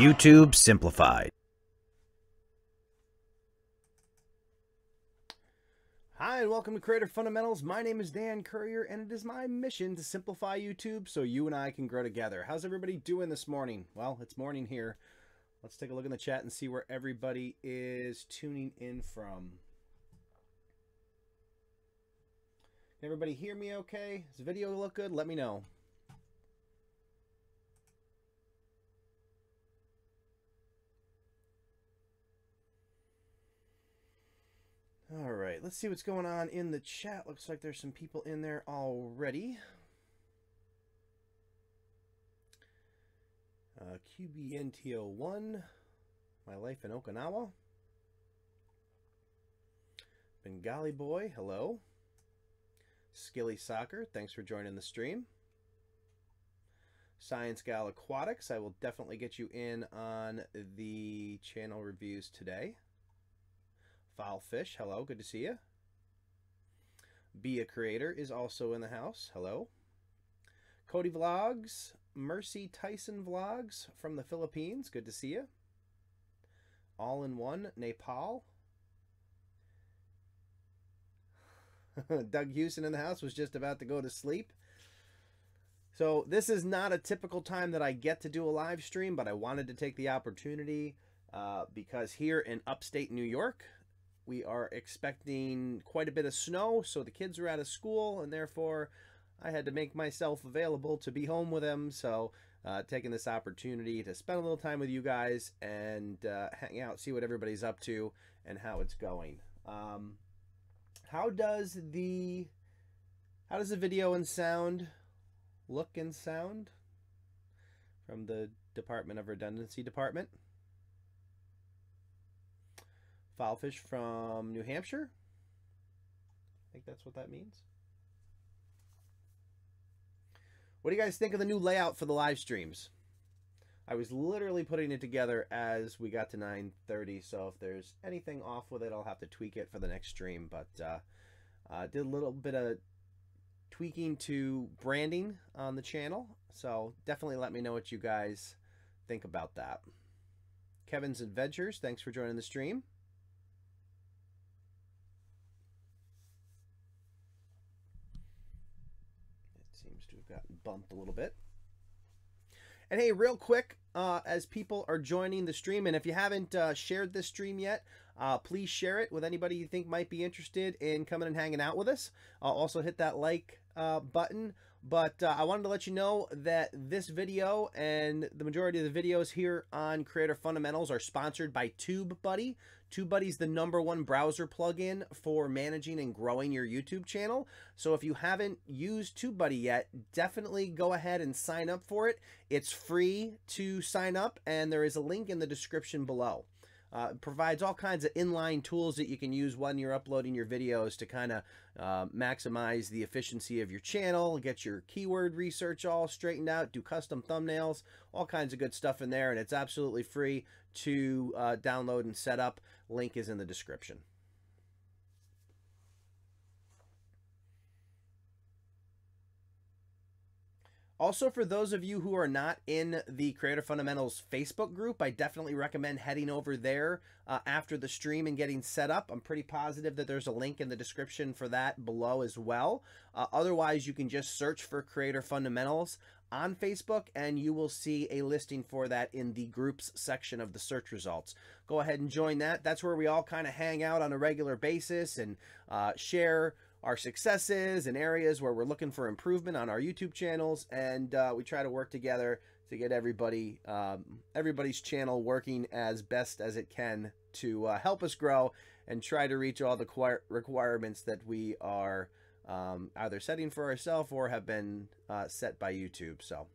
YouTube Simplified. Hi, and welcome to Creator Fundamentals. My name is Dan Courier, and it is my mission to simplify YouTube so you and I can grow together. How's everybody doing this morning? Well, it's morning here. Let's take a look in the chat and see where everybody is tuning in from. Can everybody hear me okay? Does the video look good? Let me know. All right, let's see what's going on in the chat. Looks like there's some people in there already. QBNTO1, My Life in Okinawa. Bengali Boy, hello. Skilly Soccer, thanks for joining the stream. Science Gal Aquatics, I will definitely get you in on the channel reviews today. Foul Fish, hello, good to see you. Be a Creator is also in the house, hello. Cody Vlogs, Mercy Tyson Vlogs from the Philippines, good to see you. All in One, Nepal. Doug Houston in the house was just about to go to sleep. So this is not a typical time that I get to do a live stream, but I wanted to take the opportunity because here in upstate New York, we are expecting quite a bit of snow, so the kids are out of school, and therefore I had to make myself available to be home with them. So taking this opportunity to spend a little time with you guys and hang out, see what everybody's up to and how it's going. How does the video and sound look and sound from the Department of Redundancy Department? Foulfish from New Hampshire. I think that's what that means. What do you guys think of the new layout for the live streams? I was literally putting it together as we got to 9:30, so if there's anything off with it, I'll have to tweak it for the next stream. But did a little bit of tweaking to branding on the channel, so definitely let me know what you guys think about that. Kevin's Adventures, thanks for joining the stream. Seems to have gotten bumped a little bit. And hey, real quick, as people are joining the stream, and if you haven't shared this stream yet, please share it with anybody you think might be interested in coming and hanging out with us. Also hit that like button. But I wanted to let you know that this video and the majority of the videos here on Creator Fundamentals are sponsored by TubeBuddy. TubeBuddy is the #1 browser plugin for managing and growing your YouTube channel. So if you haven't used TubeBuddy yet, definitely go ahead and sign up for it. It's free to sign up, and there is a link in the description below. It provides all kinds of inline tools that you can use when you're uploading your videos to kind of maximize the efficiency of your channel, get your keyword research all straightened out, do custom thumbnails, all kinds of good stuff in there, and it's absolutely free to download and set up. Link is in the description. Also, for those of you who are not in the Creator Fundamentals Facebook group, I definitely recommend heading over there after the stream and getting set up. I'm pretty positive that there's a link in the description for that below as well. Otherwise, you can just search for Creator Fundamentals on Facebook, and you will see a listing for that in the groups section of the search results. Go ahead and join that. That's where we all kind of hang out on a regular basis and share our successes and areas where we're looking for improvement on our YouTube channels, and we try to work together to get everybody's channel working as best as it can to help us grow and try to reach all the requirements that we are either setting for ourselves or have been set by YouTube. So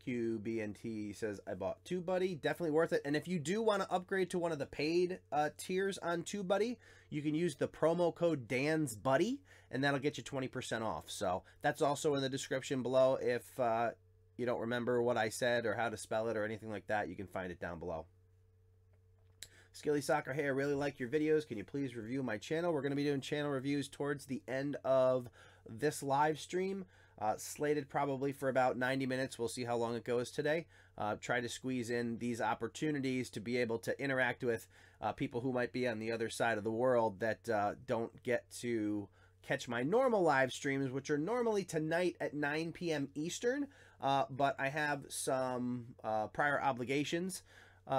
QBNT says, I bought TubeBuddy. Definitely worth it. And if you do want to upgrade to one of the paid tiers on TubeBuddy, you can use the promo code DANSBuddy, and that'll get you 20% off. So that's also in the description below. If you don't remember what I said or how to spell it or anything like that, you can find it down below. Skilly Soccer, hey, I really like your videos. Can you please review my channel? We're going to be doing channel reviews towards the end of this live stream, slated probably for about 90 minutes. We'll see how long it goes today. Try to squeeze in these opportunities to be able to interact with people who might be on the other side of the world that don't get to catch my normal live streams, which are normally tonight at 9 p.m. Eastern. But I have some prior obligations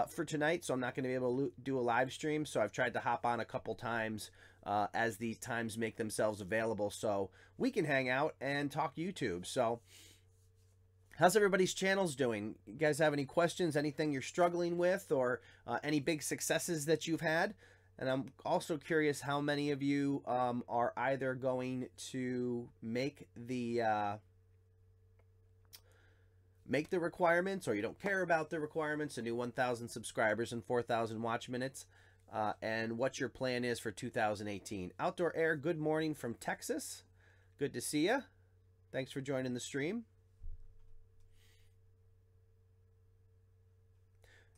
for tonight, so I'm not going to be able to do a live stream. So I've tried to hop on a couple times as these times make themselves available so we can hang out and talk YouTube. So how's everybody's channels doing? You guys have any questions, anything you're struggling with, or any big successes that you've had? And I'm also curious how many of you are either going to make the requirements, or you don't care about the requirements, a new 1,000 subscribers and 4,000 watch minutes, and what your plan is for 2018. Outdoor Air, good morning from Texas. Good to see you. Thanks for joining the stream.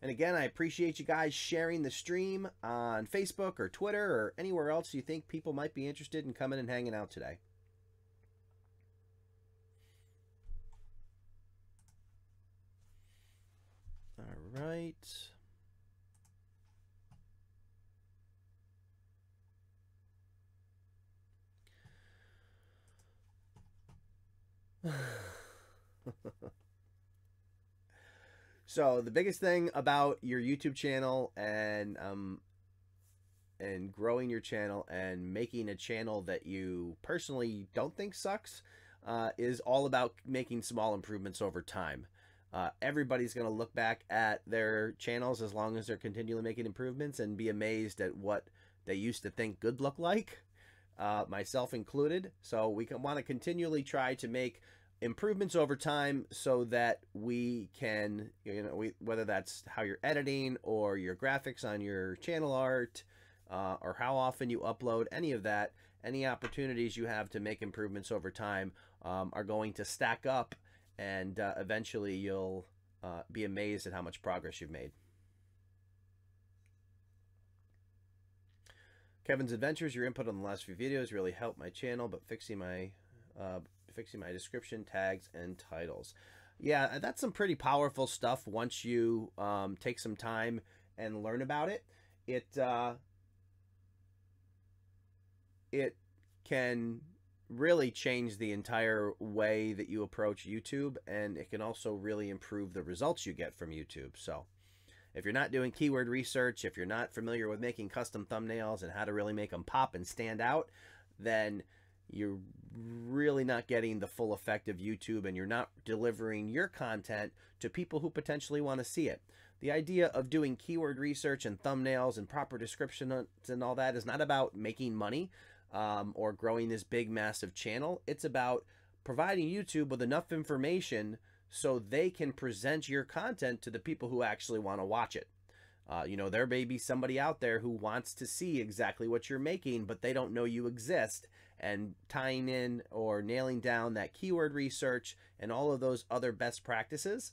And again, I appreciate you guys sharing the stream on Facebook or Twitter or anywhere else you think people might be interested in coming and hanging out today. All right. So the biggest thing about your YouTube channel and growing your channel and making a channel that you personally don't think sucks is all about making small improvements over time. Everybody's going to look back at their channels as long as they're continually making improvements and be amazed at what they used to think good looked like, myself included. So we want to continually try to make improvements over time so that we can, whether that's how you're editing or your graphics on your channel art, or how often you upload, any of that, any opportunities you have to make improvements over time are going to stack up, and eventually you'll be amazed at how much progress you've made. Kevin's Adventures, your input on the last few videos really helped my channel, but fixing my description, tags, and titles. Yeah, that's some pretty powerful stuff once you take some time and learn about it. It can really change the entire way that you approach YouTube, and it can also really improve the results you get from YouTube. So if you're not doing keyword research, if you're not familiar with making custom thumbnails and how to really make them pop and stand out, then you're really not getting the full effect of YouTube, and you're not delivering your content to people who potentially want to see it. The idea of doing keyword research and thumbnails and proper descriptions and all that is not about making money or growing this big, massive channel. It's about providing YouTube with enough information so they can present your content to the people who actually want to watch it. There may be somebody out there who wants to see exactly what you're making, but they don't know you exist. And tying in or nailing down that keyword research and all of those other best practices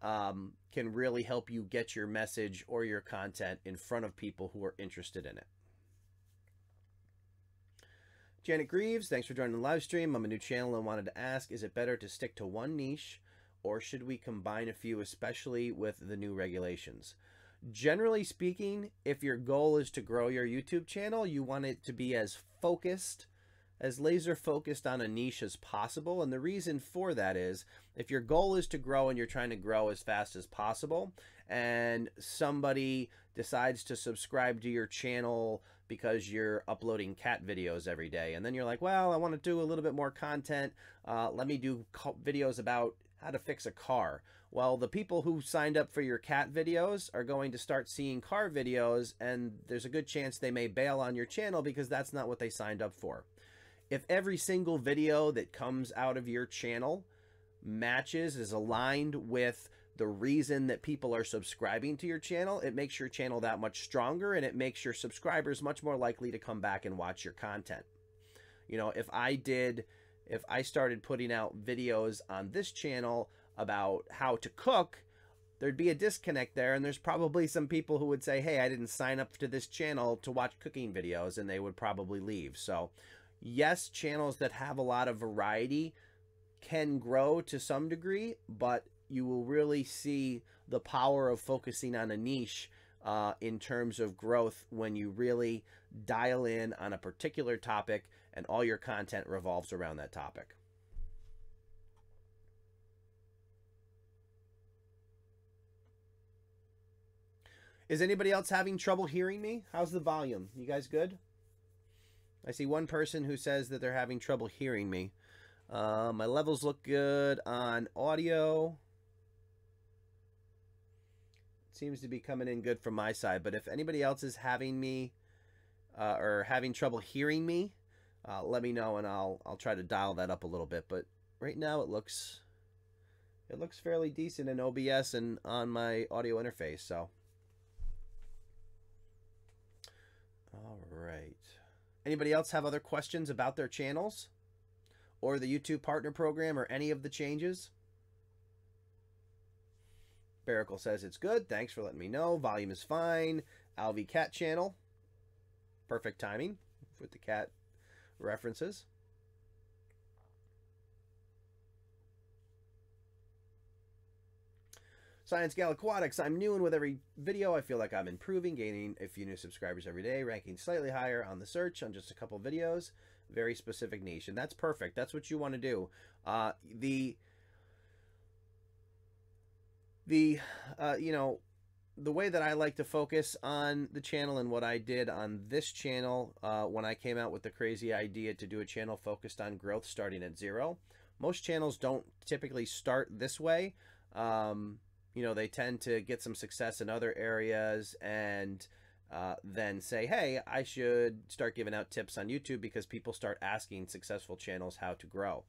can really help you get your message or your content in front of people who are interested in it. Janet Greaves, thanks for joining the live stream. I'm a new channel and wanted to ask, is it better to stick to one niche, or should we combine a few, especially with the new regulations? Generally speaking, if your goal is to grow your YouTube channel, you want it to be as focused, as laser focused on a niche as possible. And the reason for that is, if your goal is to grow and you're trying to grow as fast as possible, and somebody decides to subscribe to your channel because you're uploading cat videos every day, and then you're like, well, I want to do a little bit more content, let me do videos about how to fix a car. Well, the people who signed up for your cat videos are going to start seeing car videos, and there's a good chance they may bail on your channel because that's not what they signed up for. If every single video that comes out of your channel is aligned with the reason that people are subscribing to your channel, it makes your channel that much stronger, and it makes your subscribers much more likely to come back and watch your content. If I started putting out videos on this channel about how to cook, there'd be a disconnect there, and there's probably some people who would say, hey, I didn't sign up to this channel to watch cooking videos, and they would probably leave. So yes, channels that have a lot of variety can grow to some degree, but you will really see the power of focusing on a niche in terms of growth when you really dial in on a particular topic and all your content revolves around that topic. Is anybody else having trouble hearing me? How's the volume? You guys good? I see one person who says that they're having trouble hearing me. My levels look good on audio. It seems to be coming in good from my side, but if anybody else is having me or having trouble hearing me, let me know and I'll try to dial that up a little bit. But right now it looks fairly decent in OBS and on my audio interface. So, all right. Anybody else have other questions about their channels or the YouTube Partner Program or any of the changes? Baracle says it's good. Thanks for letting me know. Volume is fine. Alvi Cat channel. Perfect timing with the cat references. Science Gal Aquatics. I'm new, and with every video I feel like I'm improving, gaining a few new subscribers every day, ranking slightly higher on the search on just a couple videos. Very specific niche, and that's perfect. That's what you want to do. You know, the way that I like to focus on the channel and what I did on this channel when I came out with the crazy idea to do a channel focused on growth starting at 0. Most channels don't typically start this way. You know, they tend to get some success in other areas and then say, hey, I should start giving out tips on YouTube because people start asking successful channels how to grow.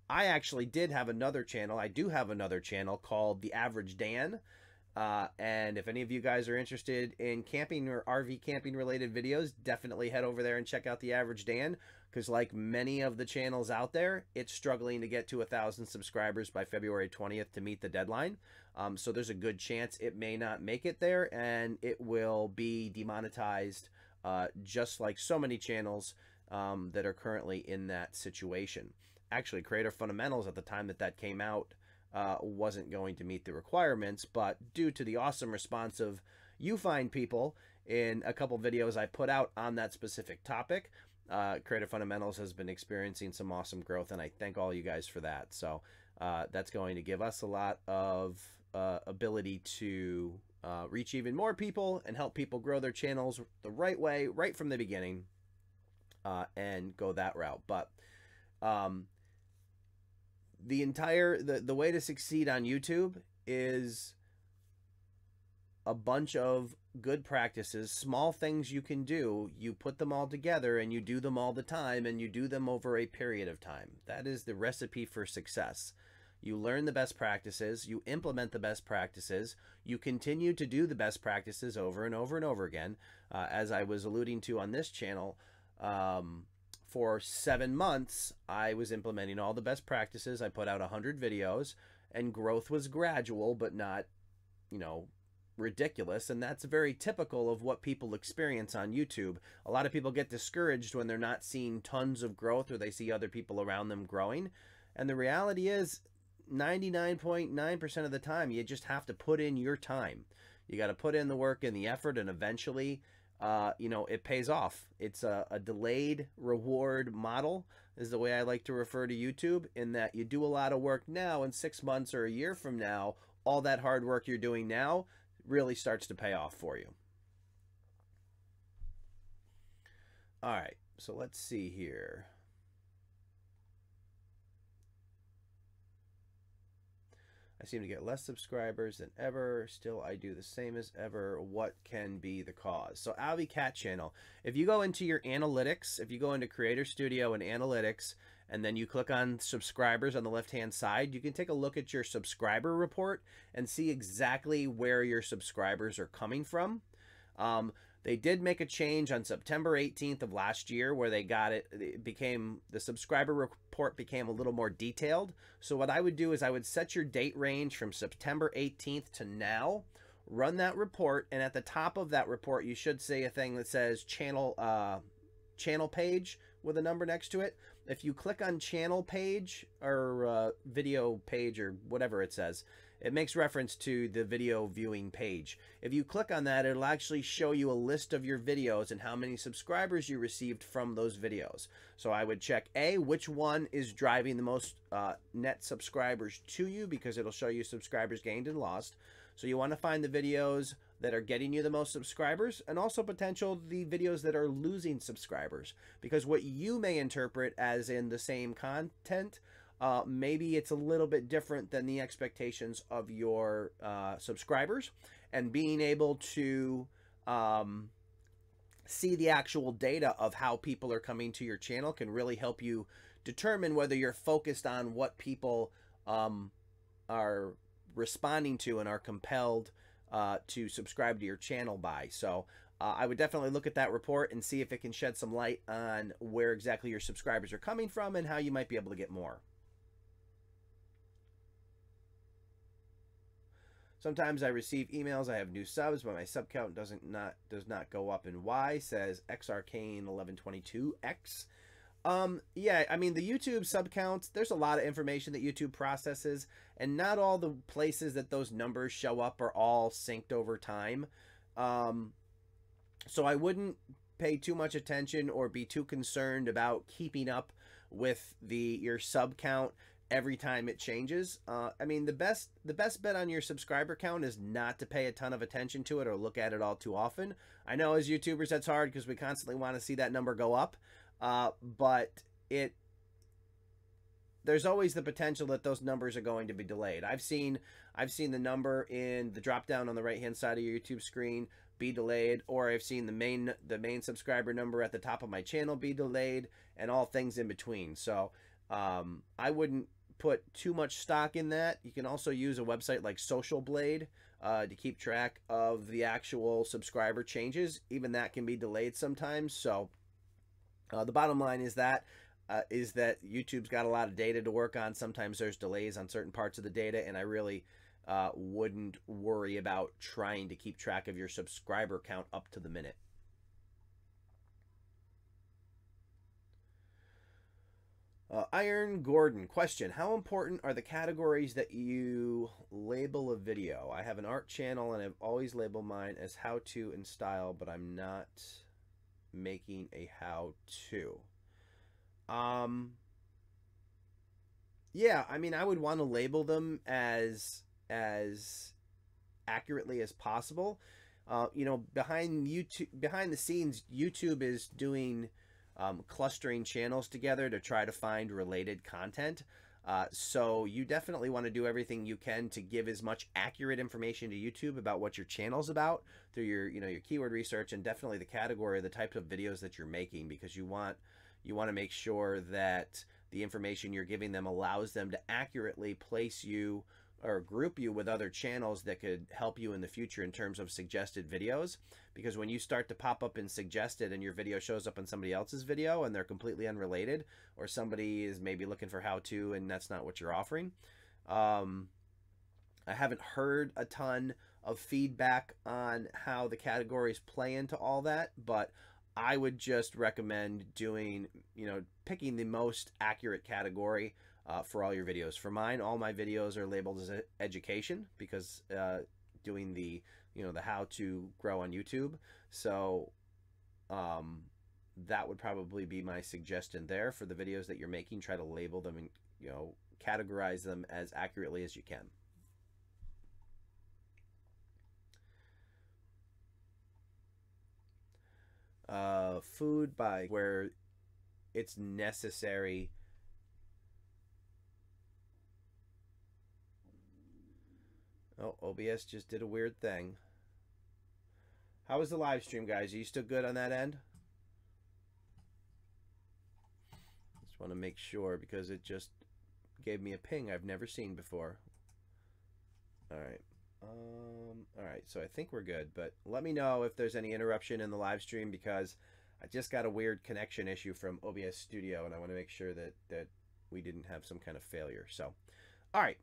I actually did have another channel. I do have another channel called The Average Dan. And if any of you guys are interested in camping or RV camping related videos, definitely head over there and check out The Average Dan, because like many of the channels out there, it's struggling to get to 1,000 subscribers by February 20th to meet the deadline. So there's a good chance it may not make it there and it will be demonetized, just like so many channels that are currently in that situation. Actually, Creator Fundamentals at the time that came out wasn't going to meet the requirements, but due to the awesome response of you fine people in a couple videos I put out on that specific topic, Creator Fundamentals has been experiencing some awesome growth, and I thank all you guys for that. So that's going to give us a lot of ability to reach even more people and help people grow their channels the right way, right from the beginning, and go that route. But the way to succeed on YouTube is a bunch of good practices, small things you can do. You put them all together and you do them all the time, and you do them over a period of time. That is the recipe for success. You learn the best practices, you implement the best practices, you continue to do the best practices over and over and over again. As I was alluding to on this channel, for 7 months, I was implementing all the best practices. I put out 100 videos, and growth was gradual, but not, you know, ridiculous. And that's very typical of what people experience on YouTube. A lot of people get discouraged when they're not seeing tons of growth or they see other people around them growing. And the reality is 99.9% of the time, you just have to put in your time. You got to put in the work and the effort, and eventually you know, it pays off. It's a delayed reward model is the way I like to refer to YouTube, in that you do a lot of work now, and 6 months or a year from now, all that hard work you're doing now really starts to pay off for you. All right, so let's see here. I seem to get less subscribers than ever. Still, I do the same as ever. What can be the cause? So, Alvi Cat channel. If you go into your analytics, if you go into Creator Studio and Analytics, and then you click on subscribers on the left-hand side, you can take a look at your subscriber report and see exactly where your subscribers are coming from. They did make a change on September 18th of last year where they got it became, the subscriber report became a little more detailed. So what I would do is I would set your date range from September 18th to now, run that report, and at the top of that report, you should see a thing that says channel channel page with a number next to it. If you click on channel page or video page or whatever it says, it makes reference to the video viewing page. If you click on that, it'll actually show you a list of your videos and how many subscribers you received from those videos. So I would check A, which one is driving the most net subscribers to you, because it'll show you subscribers gained and lost. So you want to find the videos that are getting you the most subscribers, and also potential the videos that are losing subscribers, because what you may interpret as in the same content, maybe it's a little bit different than the expectations of your subscribers. And being able to see the actual data of how people are coming to your channel can really help you determine whether you're focused on what people are responding to and are compelled to subscribe to your channel by. So I would definitely look at that report and see if it can shed some light on where exactly your subscribers are coming from and how you might be able to get more. Sometimes I receive emails, I have new subs, but my sub count does not go up. And why? Says xarcane1122x. Yeah, I mean, the YouTube sub counts, there's a lot of information that YouTube processes, and not all the places that those numbers show up are all synced over time. So I wouldn't pay too much attention or be too concerned about keeping up with your sub count every time it changes. I mean, the best bet on your subscriber count is not to pay a ton of attention to it or look at it all too often. I know as YouTubers that's hard because we constantly want to see that number go up, but there's always the potential that those numbers are going to be delayed. I've seen the number in the drop down on the right hand side of your YouTube screen be delayed, or I've seen the main subscriber number at the top of my channel be delayed, and all things in between. So I wouldn't put too much stock in that. You can also use a website like Social Blade to keep track of the actual subscriber changes. Even that can be delayed sometimes. So the bottom line is that YouTube's got a lot of data to work on. Sometimes there's delays on certain parts of the data, and I really wouldn't worry about trying to keep track of your subscriber count up to the minute. Iron Gordon, question: how important are the categories that you label a video? I have an art channel and I've always labeled mine as how to and style, but I'm not making a how to. Yeah, I mean, I would want to label them as accurately as possible. You know, behind the scenes, YouTube is doing clustering channels together to try to find related content. So you definitely want to do everything you can to give as much accurate information to YouTube about what your channel's about through your keyword research, and definitely the category, the types of videos that you're making, because you want to make sure that the information you're giving them allows them to accurately place you or group you with other channels that could help you in the future in terms of suggested videos. Because when you start to pop up in suggested and your video shows up in somebody else's video and they're completely unrelated, or somebody is maybe looking for how to and that's not what you're offering. I haven't heard a ton of feedback on how the categories play into all that, but I would just recommend doing, picking the most accurate category for all your videos. For mine, all my videos are labeled as education, because doing the how to grow on YouTube. So that would probably be my suggestion there. For the videos that you're making, try to label them and categorize them as accurately as you can. Food by where it's necessary. Oh, OBS just did a weird thing. How was the live stream, guys? Are you still good on that end? Just want to make sure, because it just gave me a ping I've never seen before. All right. All right, so I think we're good, but let me know if there's any interruption in the live stream, because I just got a weird connection issue from OBS Studio, and I want to make sure that we didn't have some kind of failure. So, all right.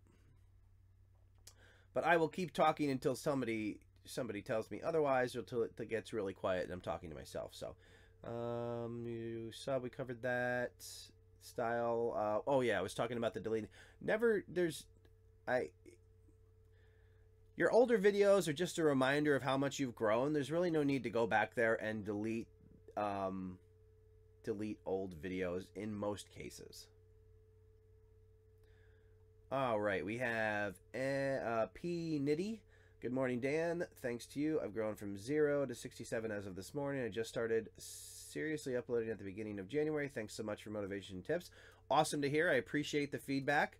But I will keep talking until somebody tells me otherwise, or until it gets really quiet and I'm talking to myself. So, Unsub, we covered that. Style. Oh yeah, I was talking about the deleting. Your older videos are just a reminder of how much you've grown. There's really no need to go back there and delete old videos in most cases. All right, we have P Nitty. Good morning, Dan. Thanks to you, I've grown from 0 to 67 as of this morning. I just started seriously uploading at the beginning of January. Thanks so much for motivation tips. Awesome to hear. I appreciate the feedback.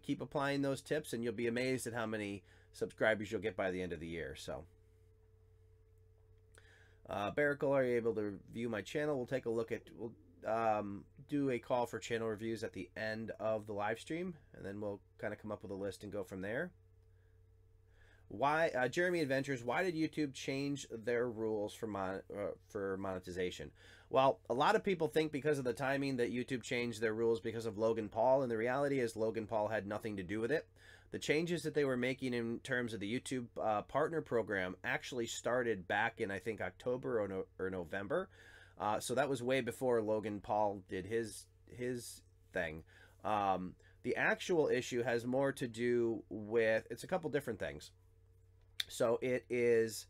Keep applying those tips, and you'll be amazed at how many subscribers you'll get by the end of the year. So, Baracle, are you able to view my channel? We'll take a look at. We'll do a call for channel reviews at the end of the live stream, and then we'll kind of come up with a list and go from there. Why, Jeremy Adventures, why did YouTube change their rules for monetization? Well, a lot of people think because of the timing that YouTube changed their rules because of Logan Paul, and the reality is Logan Paul had nothing to do with it. The changes that they were making in terms of the YouTube partner program actually started back in, I think, October or November. So that was way before Logan Paul did his thing. The actual issue has more to do with, it's a couple different things. So it is,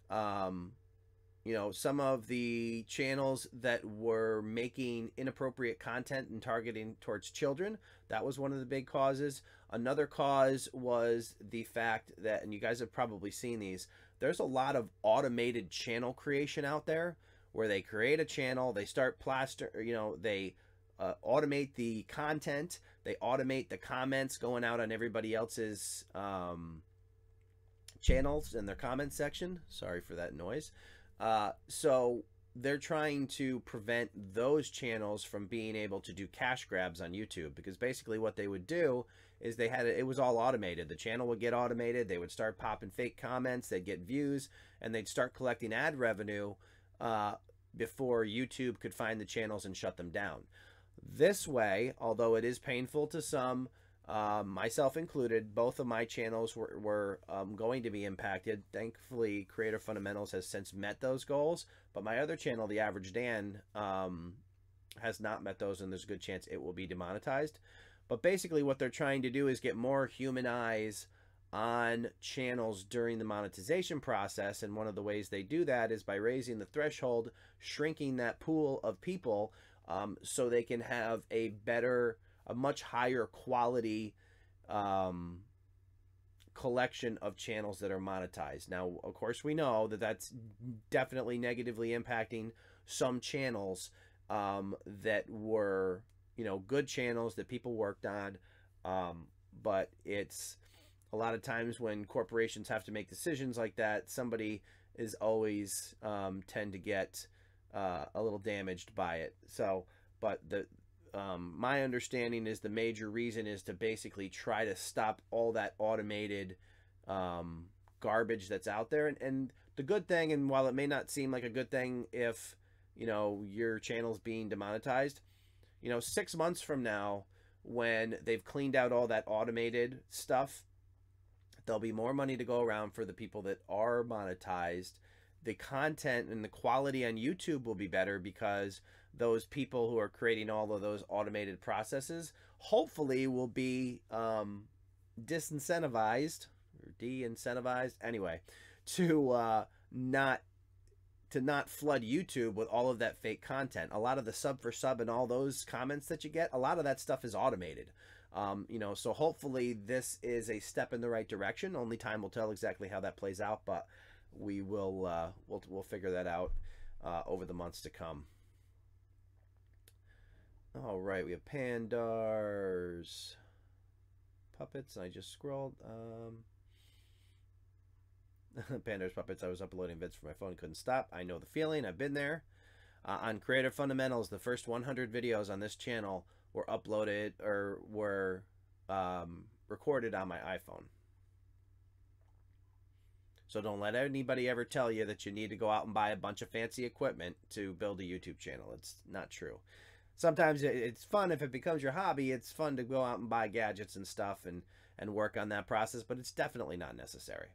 you know, some of the channels that were making inappropriate content and targeting towards children. That was one of the big causes. Another cause was the fact that, and you guys have probably seen these, there's a lot of automated channel creation out there where they create a channel, they start they automate the content, they automate the comments going out on everybody else's channels in their comment section. Sorry for that noise. So they're trying to prevent those channels from being able to do cash grabs on YouTube, because basically what they would do is it was all automated. The channel would get automated, they would start popping fake comments, they'd get views, and they'd start collecting ad revenue before YouTube could find the channels and shut them down. This way, although it is painful to some, myself included, both of my channels were going to be impacted. Thankfully, Creator Fundamentals has since met those goals, but my other channel, The Average Dan, has not met those, and there's a good chance it will be demonetized. But basically what they're trying to do is get more human eyes on channels during the monetization process, and one of the ways they do that is by raising the threshold, shrinking that pool of people, so they can have a much higher quality collection of channels that are monetized. Now, of course, we know that that's definitely negatively impacting some channels that were, you know, good channels that people worked on, but it's a lot of times when corporations have to make decisions like that, somebody is always tend to get a little damaged by it. So, but my understanding is the major reason is to basically try to stop all that automated garbage that's out there. And the good thing, and while it may not seem like a good thing if, you know, your channel's being demonetized, you know, 6 months from now, when they've cleaned out all that automated stuff, there'll be more money to go around for the people that are monetized. The content and the quality on YouTube will be better because those people who are creating all of those automated processes hopefully will be disincentivized or de-incentivized anyway to not flood YouTube with all of that fake content. A lot of the sub for sub and all those comments that you get, a lot of that stuff is automated. You know, so hopefully this is a step in the right direction. Only time will tell exactly how that plays out, but we will we'll figure that out over the months to come. All right, we have Pandar's Puppets. I just scrolled. Pandar's Puppets. I was uploading vids from my phone, couldn't stop. I know the feeling. I've been there. On Creator Fundamentals, the first 100 videos on this channel were uploaded or were recorded on my iPhone. So don't let anybody ever tell you that you need to go out and buy a bunch of fancy equipment to build a YouTube channel. It's not true. Sometimes it's fun if it becomes your hobby. It's fun to go out and buy gadgets and stuff and work on that process, but it's definitely not necessary.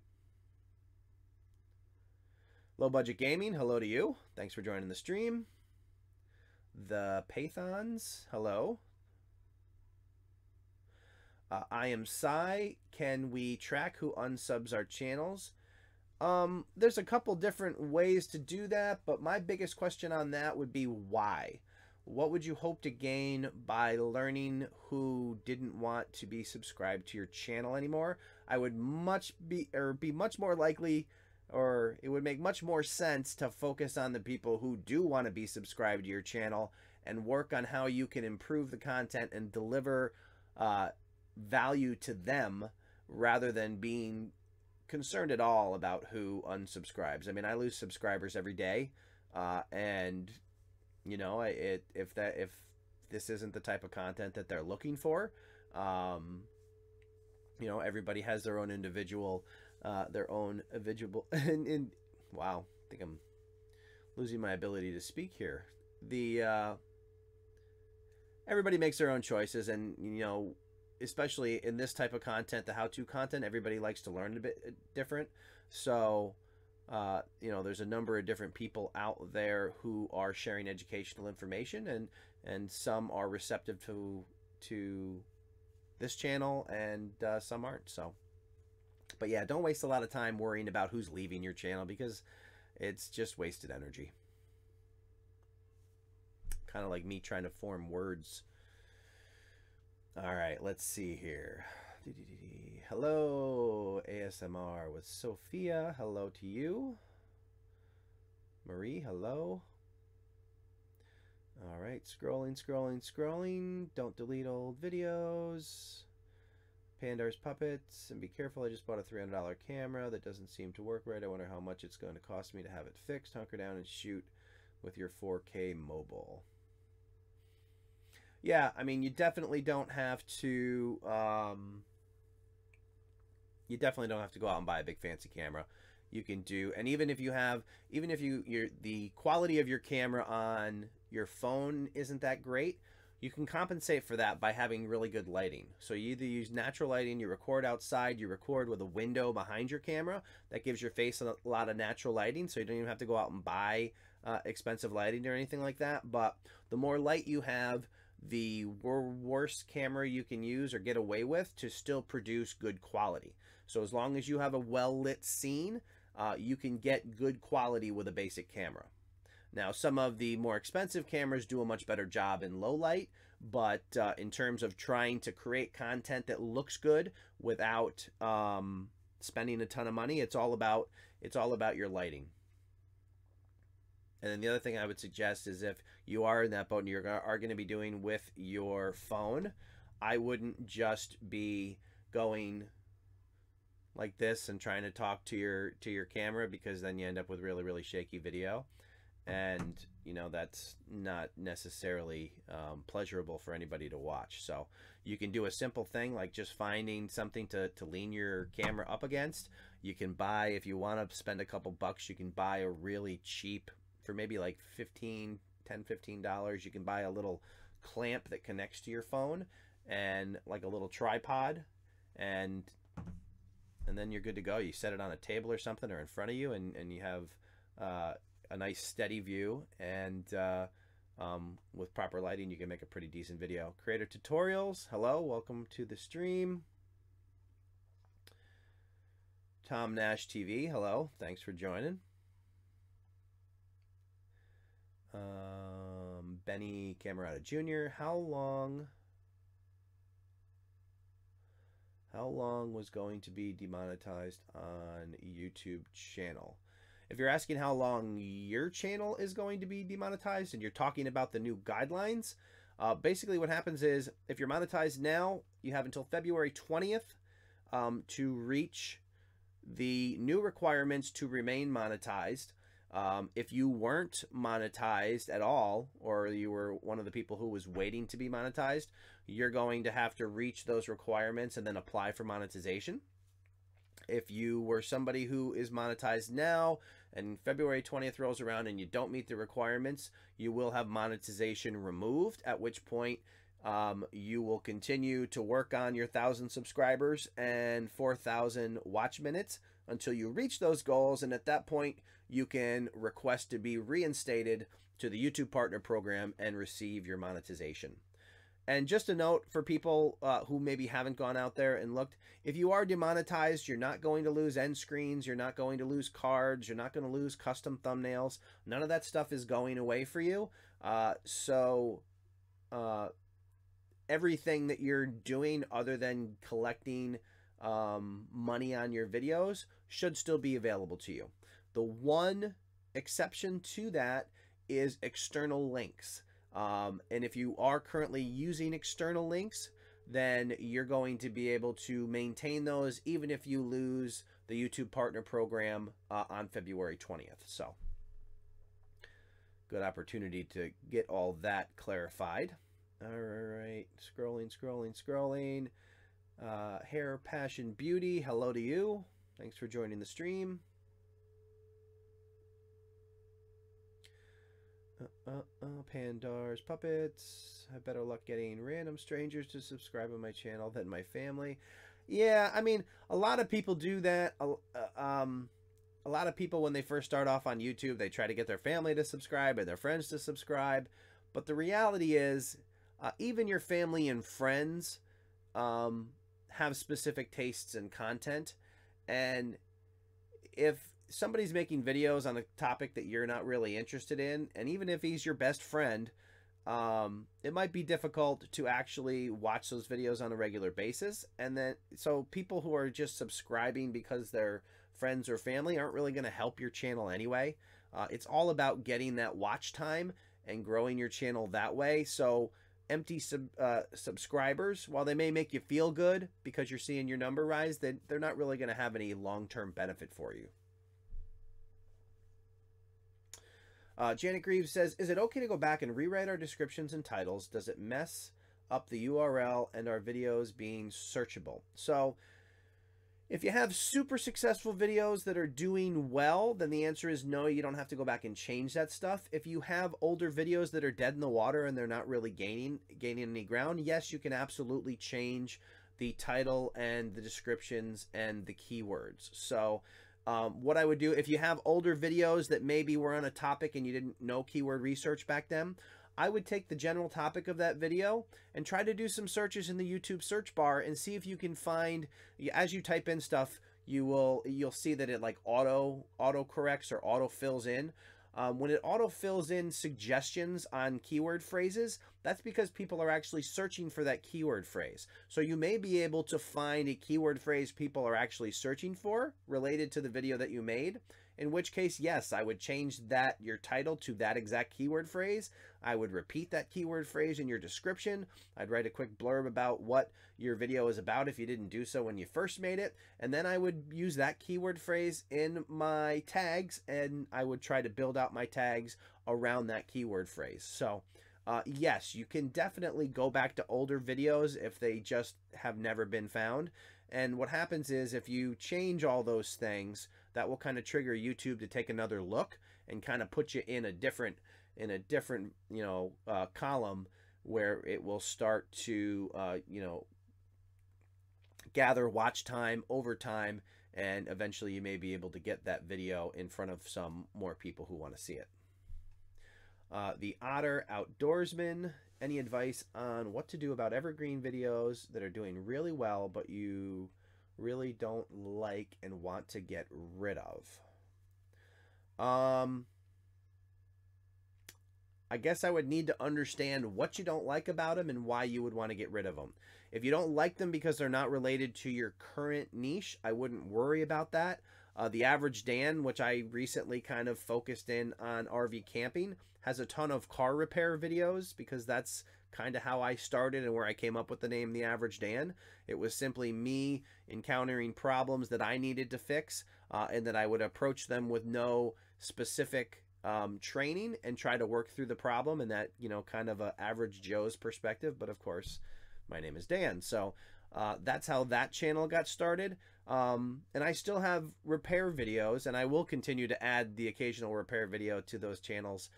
Low Budget Gaming, hello to you. Thanks for joining the stream. The Pythons, hello. I am Psy. Can we track who unsubs our channels? There's a couple different ways to do that, but my biggest question on that would be why? What would you hope to gain by learning who didn't want to be subscribed to your channel anymore? I would be much more likely, or it would make much more sense to focus on the people who do want to be subscribed to your channel and work on how you can improve the content and deliver value to them rather than being concerned at all about who unsubscribes. I mean, I lose subscribers every day, and you know, if this isn't the type of content that they're looking for, you know, everybody has their own individual and wow, I think I'm losing my ability to speak here. Everybody makes their own choices, and you know, especially in this type of content, the how-to content, everybody likes to learn a bit different. So, you know, there's a number of different people out there who are sharing educational information, and some are receptive to this channel, and some aren't. So, but yeah, don't waste a lot of time worrying about who's leaving your channel, because it's just wasted energy. Kind of like me trying to form words. All right, let's see here. Hello, ASMR with Sophia. Hello to you. Marie, hello. All right, scrolling. Don't delete old videos. Pandar's Puppets. And be careful, I just bought a $300 camera that doesn't seem to work right. I wonder how much it's going to cost me to have it fixed. Hunker down and shoot with your 4K mobile. Yeah, I mean, you definitely don't have to. You definitely don't have to go out and buy a big fancy camera. You can do, and even if the quality of your camera on your phone isn't that great, you can compensate for that by having really good lighting. So you either use natural lighting, you record outside, you record with a window behind your camera that gives your face a lot of natural lighting, so you don't even have to go out and buy expensive lighting or anything like that. But the more light you have, the worst camera you can use or get away with to still produce good quality. So as long as you have a well-lit scene, you can get good quality with a basic camera. Now, some of the more expensive cameras do a much better job in low light, but in terms of trying to create content that looks good without spending a ton of money, it's all about your lighting. And then the other thing I would suggest is, if you are in that boat and you are going to be doing with your phone, I wouldn't just be going like this and trying to talk to your camera, because then you end up with really shaky video, and you know, that's not necessarily pleasurable for anybody to watch. So you can do a simple thing like just finding something to lean your camera up against. You can buy, if you want to spend a couple bucks, you can buy a really cheap, for maybe like $10-15, you can buy a little clamp that connects to your phone, and like a little tripod, and then you're good to go. You set it on a table or something, or in front of you, and you have a nice steady view, and with proper lighting you can make a pretty decent video. Creator Tutorials, hello, welcome to the stream. Tom Nash TV, hello, thanks for joining. Benny Kjpargeter Jr., how long was going to be demonetized on YouTube channel? If you're asking how long your channel is going to be demonetized and you're talking about the new guidelines, basically what happens is, if you're monetized now, you have until February 20th to reach the new requirements to remain monetized. If you weren't monetized at all, or you were one of the people who was waiting to be monetized, you're going to have to reach those requirements and then apply for monetization. If you were somebody who is monetized now and February 20th rolls around and you don't meet the requirements, you will have monetization removed, at which point you will continue to work on your 1,000 subscribers and 4,000 watch minutes until you reach those goals, and at that point you can request to be reinstated to the YouTube Partner Program and receive your monetization. And just a note for people who maybe haven't gone out there and looked, if you are demonetized, you're not going to lose end screens, you're not going to lose cards, you're not going to lose custom thumbnails. None of that stuff is going away for you. Everything that you're doing other than collecting money on your videos should still be available to you. The one exception to that is external links. And if you are currently using external links, then you're going to be able to maintain those even if you lose the YouTube Partner Program on February 20th. So, good opportunity to get all that clarified. All right, scrolling. Hair Passion Beauty, hello to you. Thanks for joining the stream. Pandar's Puppets. I have better luck getting random strangers to subscribe on my channel than my family. Yeah, I mean, a lot of people do that. A lot of people, when they first start off on YouTube, they try to get their family to subscribe and their friends to subscribe. But the reality is, even your family and friends have specific tastes and content. And if somebody's making videos on a topic that you're not really interested in, and even if he's your best friend, it might be difficult to actually watch those videos on a regular basis. And then, so people who are just subscribing because they're friends or family aren't really going to help your channel anyway. It's all about getting that watch time and growing your channel that way. So empty subscribers, while they may make you feel good because you're seeing your number rise, they're not really going to have any long-term benefit for you. Janet Greaves says, is it okay to go back and rewrite our descriptions and titles? Does it mess up the URL and our videos being searchable? So if you have super successful videos that are doing well, then the answer is no, you don't have to go back and change that stuff. If you have older videos that are dead in the water and they're not really gaining any ground, yes, you can absolutely change the title and the descriptions and the keywords. So what I would do, if you have older videos that maybe were on a topic and you didn't know keyword research back then, I would take the general topic of that video and try to do some searches in the YouTube search bar and see if you can find, as you type in stuff, you'll see that it like auto corrects or auto fills in. When it auto fills in suggestions on keyword phrases, that's because people are actually searching for that keyword phrase. So you may be able to find a keyword phrase people are actually searching for related to the video that you made, in which case, yes, I would change your title to that exact keyword phrase. I would repeat that keyword phrase in your description. I'd write a quick blurb about what your video is about if you didn't do so when you first made it. And then I would use that keyword phrase in my tags, and I would try to build out my tags around that keyword phrase. So yes, you can definitely go back to older videos if they just have never been found. And what happens is if you change all those things, that will kind of trigger YouTube to take another look and kind of put you in a different column where it will start to gather watch time over time, and eventually you may be able to get that video in front of some more people who want to see it. The Otter Outdoorsman, any advice on what to do about evergreen videos that are doing really well but you really don't like and want to get rid of? I guess I would need to understand what you don't like about them and why you would want to get rid of them. If you don't like them because they're not related to your current niche, I wouldn't worry about that. The Average Dan, which I recently kind of focused in on RV camping, has a ton of car repair videos because that's kind of how I started and where I came up with the name The Average Dan. It was simply me encountering problems that I needed to fix, and that I would approach them with no specific training and try to work through the problem in that, kind of a average Joe's perspective. But of course, my name is Dan. So that's how that channel got started. And I still have repair videos, and I will continue to add the occasional repair video to those channels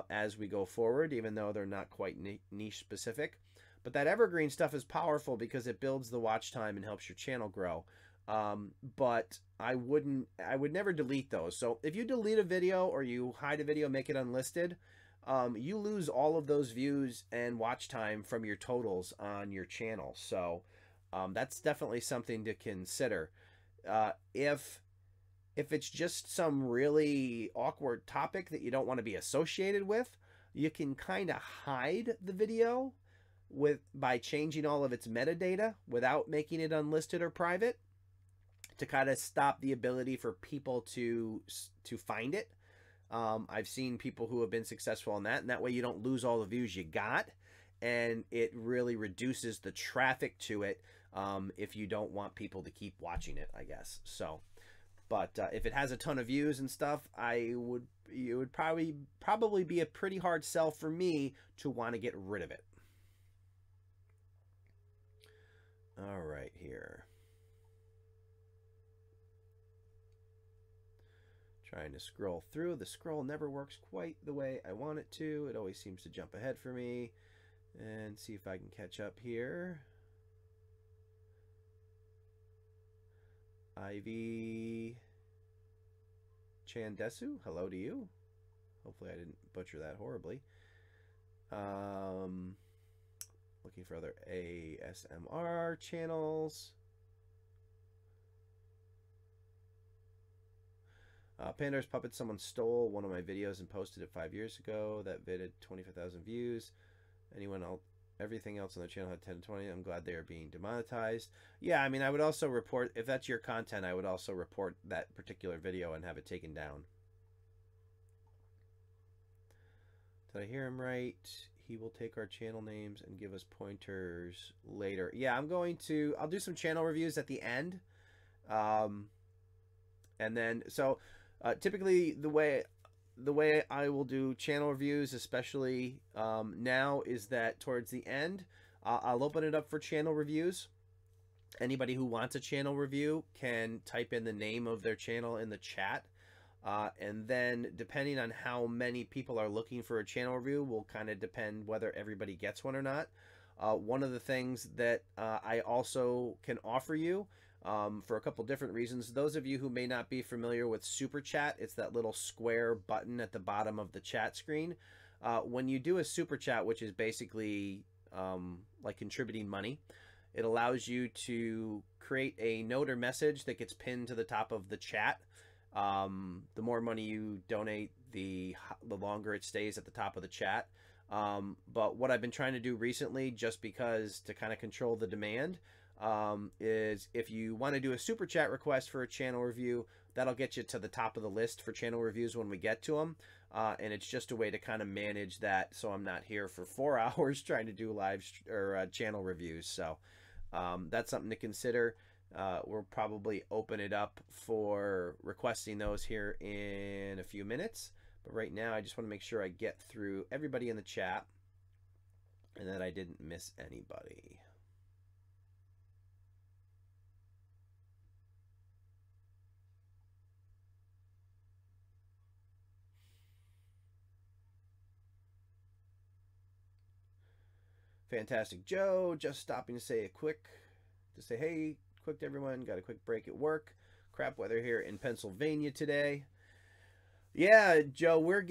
as we go forward, even though they're not quite niche specific. But that evergreen stuff is powerful because it builds the watch time and helps your channel grow. But I would never delete those. So if you delete a video or you hide a video, make it unlisted, you lose all of those views and watch time from your totals on your channel. So that's definitely something to consider. If it's just some really awkward topic that you don't want to be associated with, you can kind of hide the video by changing all of its metadata without making it unlisted or private, to kind of stop the ability for people to find it. I've seen people who have been successful in that, and that way you don't lose all the views you got, and it really reduces the traffic to it if you don't want people to keep watching it, I guess. So, but if it has a ton of views and stuff, it would probably be a pretty hard sell for me to want to get rid of it. All right, here. Trying to scroll through. The scroll never works quite the way I want it to. It always seems to jump ahead for me. And see if I can catch up here. Ivy Chandesu, hello to you. Hopefully I didn't butcher that horribly. Looking for other ASMR channels. Pandar's Puppet, someone stole one of my videos and posted it 5 years ago. That vid had 25,000 views. Anyone else? Everything else on the channel had 10 to 20. I'm glad they are being demonetized. Yeah, I mean, I would also report, if that's your content, I would also report that particular video and have it taken down. Did I hear him right? He will take our channel names and give us pointers later. Yeah, I'll do some channel reviews at the end. And then, so typically the way I will do channel reviews, especially now, is that towards the end, I'll open it up for channel reviews. Anybody who wants a channel review can type in the name of their channel in the chat. And then depending on how many people are looking for a channel review will kind of depend whether everybody gets one or not. One of the things that I also can offer you, for a couple different reasons. Those of you who may not be familiar with Super Chat, it's that little square button at the bottom of the chat screen. When you do a Super Chat, which is basically like contributing money, it allows you to create a note or message that gets pinned to the top of the chat. The more money you donate, the longer it stays at the top of the chat. But what I've been trying to do recently, just because to kind of control the demand, is if you want to do a super chat request for a channel review, that'll get you to the top of the list for channel reviews when we get to them. And it's just a way to kind of manage that, so I'm not here for 4 hours trying to do live or channel reviews. So that's something to consider. We'll probably open it up for requesting those here in a few minutes. But right now, I just want to make sure I get through everybody in the chat and that I didn't miss anybody. Fantastic Joe, just stopping to say hey, quick to everyone, got a quick break at work. Crap weather here in Pennsylvania today. Yeah, Joe, we're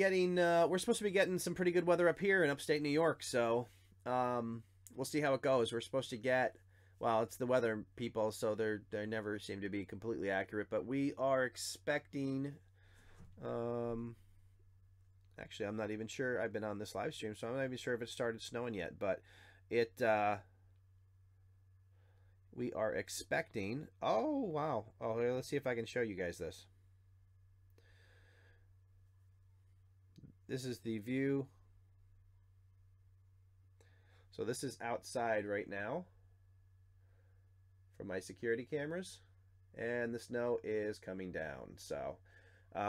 supposed to be getting some pretty good weather up here in upstate New York, so we'll see how it goes. We're supposed to get, well, it's the weather people, so they never seem to be completely accurate, but we are expecting, actually, I'm not even sure. I've been on this live stream, so I'm not even sure if it started snowing yet, but we are expecting, oh, wow. Oh, here, let's see if I can show you guys this. This is the view. So this is outside right now from my security cameras, and the snow is coming down. So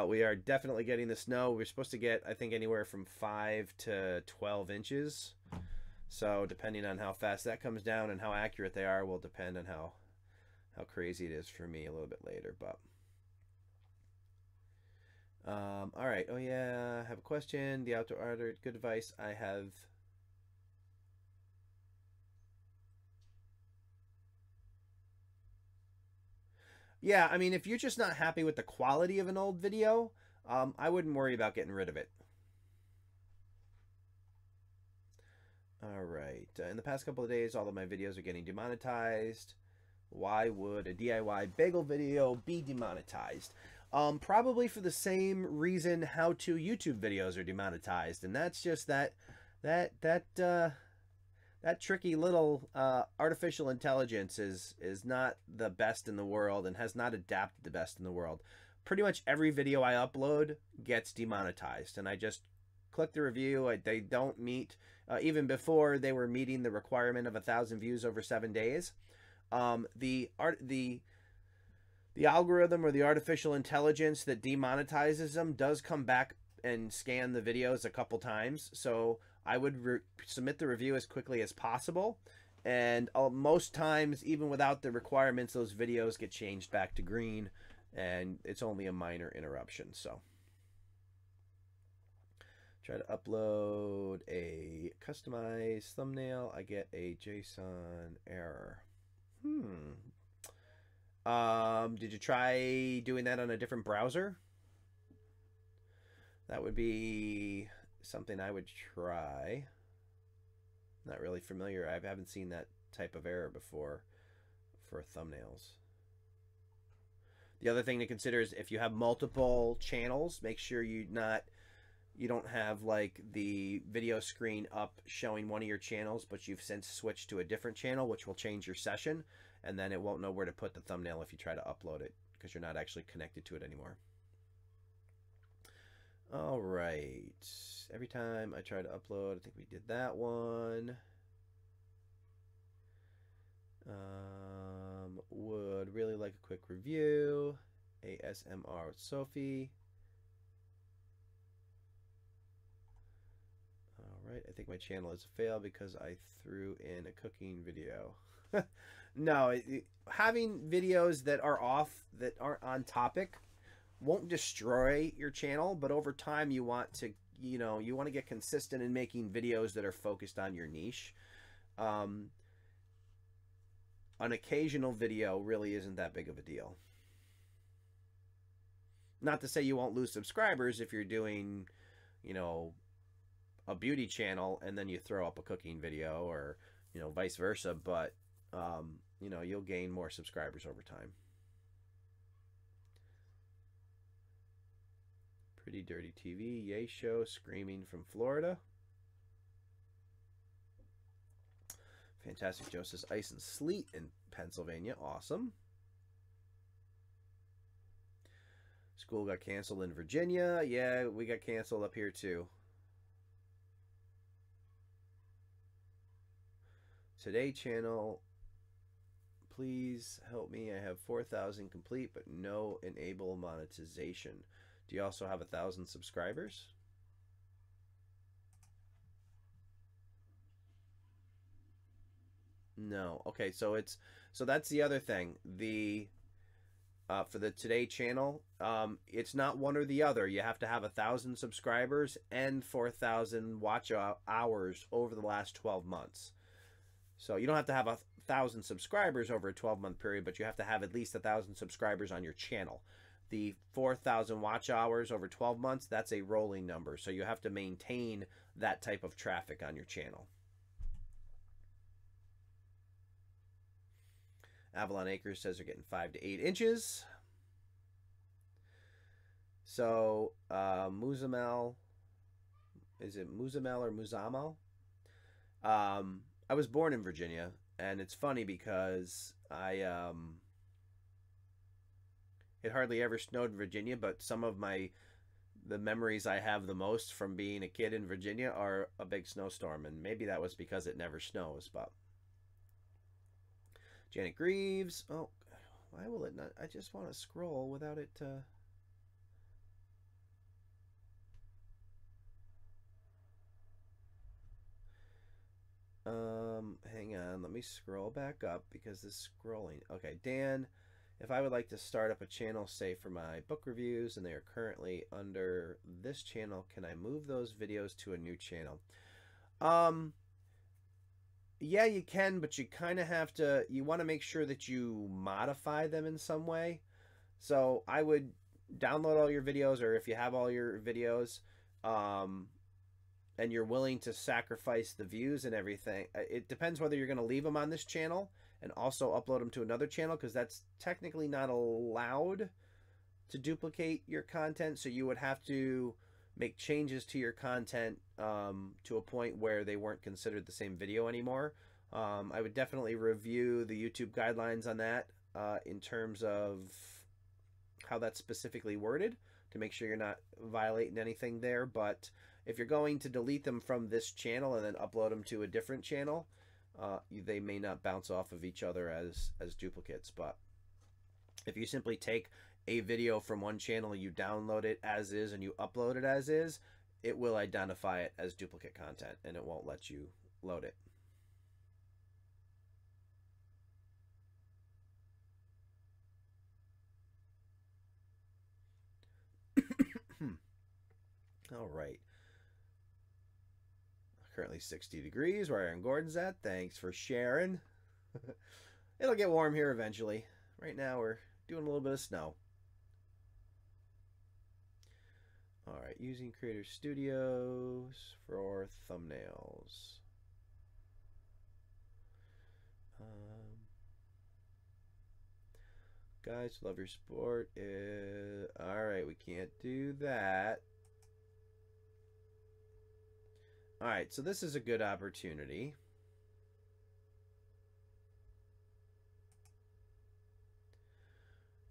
we are definitely getting the snow. We're supposed to get, I think, anywhere from 5 to 12 inches. So depending on how fast that comes down and how accurate they are will depend on how crazy it is for me a little bit later. But all right. Oh yeah, I have a question. The outdoor art, good advice. I have. Yeah, I mean, if you're just not happy with the quality of an old video, I wouldn't worry about getting rid of it. All right. In the past couple of days, all of my videos are getting demonetized. Why would a DIY bagel video be demonetized? Probably for the same reason how-to YouTube videos are demonetized, and that's just that tricky little artificial intelligence is not the best in the world and has not adapted the best in the world. Pretty much every video I upload gets demonetized, and I just click the review. They don't meet, even before they were meeting the requirement of 1,000 views over 7 days. The algorithm or the artificial intelligence that demonetizes them does come back and scan the videos a couple times. So I would submit the review as quickly as possible. And most times, even without the requirements, those videos get changed back to green, and it's only a minor interruption. So try to upload a customized thumbnail. I get a JSON error. Did you try doing that on a different browser? That would be something I would try. Not really familiar. I haven't seen that type of error before for thumbnails. The other thing to consider is if you have multiple channels, make sure you don't have like the video screen up showing one of your channels, but you've since switched to a different channel, which will change your session, and then it won't know where to put the thumbnail if you try to upload it because you're not actually connected to it anymore. All right. Every time I try to upload, I think we did that one. Would really like a quick review. ASMR with Sophie. All right. I think my channel is a fail because I threw in a cooking video. No, having videos that are off, that aren't on topic, won't destroy your channel, but over time you want to, you want to get consistent in making videos that are focused on your niche. An occasional video really isn't that big of a deal. Not to say you won't lose subscribers if you're doing, a beauty channel and then you throw up a cooking video, or, vice versa, but, you'll gain more subscribers over time. Pretty Dirty TV, Yay Show, Screaming from Florida. Fantastic Joe says ice and sleet in Pennsylvania. Awesome. School got canceled in Virginia. Yeah, we got canceled up here too. Today channel, please help me. I have 4,000 complete, but no enable monetization. Do you also have 1,000 subscribers? No. Okay, so that's the other thing. The for the Today channel, it's not one or the other. You have to have 1,000 subscribers and 4,000 watch hours over the last 12 months. So you don't have to have 1,000 subscribers over a 12-month period, but you have to have at least 1,000 subscribers on your channel. The 4,000 watch hours over 12 months, that's a rolling number. So you have to maintain that type of traffic on your channel. Avalon Acres says they're getting 5 to 8 inches. So Muzamel, is it Muzamel or Muzamal? I was born in Virginia, and it's funny because it hardly ever snowed in Virginia, but some of the memories I have the most from being a kid in Virginia are a big snowstorm, and maybe that was because it never snows. But Janet Greaves, oh, why will it not? I just want to scroll without it. Hang on, let me scroll back up because this scrolling. Okay, Dan, if I would like to start up a channel, say for my book reviews, and they are currently under this channel, can I move those videos to a new channel? Yeah, you can, but you kind of have to, you want to make sure that you modify them in some way. So I would download all your videos, or if you have all your videos, and you're willing to sacrifice the views and everything, it depends whether you're going to leave them on this channel and also upload them to another channel, because that's technically not allowed to duplicate your content. So you would have to make changes to your content to a point where they weren't considered the same video anymore. I would definitely review the YouTube guidelines on that in terms of how that's specifically worded to make sure you're not violating anything there. But if you're going to delete them from this channel and then upload them to a different channel, they may not bounce off of each other as duplicates. But if you simply take a video from one channel, you download it as is, and you upload it as is, it will identify it as duplicate content and it won't let you load it. All right. Currently 60 degrees where Aaron Gordon's at. Thanks for sharing. It'll get warm here eventually. Right now we're doing a little bit of snow. All right, using Creator Studios for thumbnails. Guys, love your sport. All right, we can't do that. All right, so this is a good opportunity.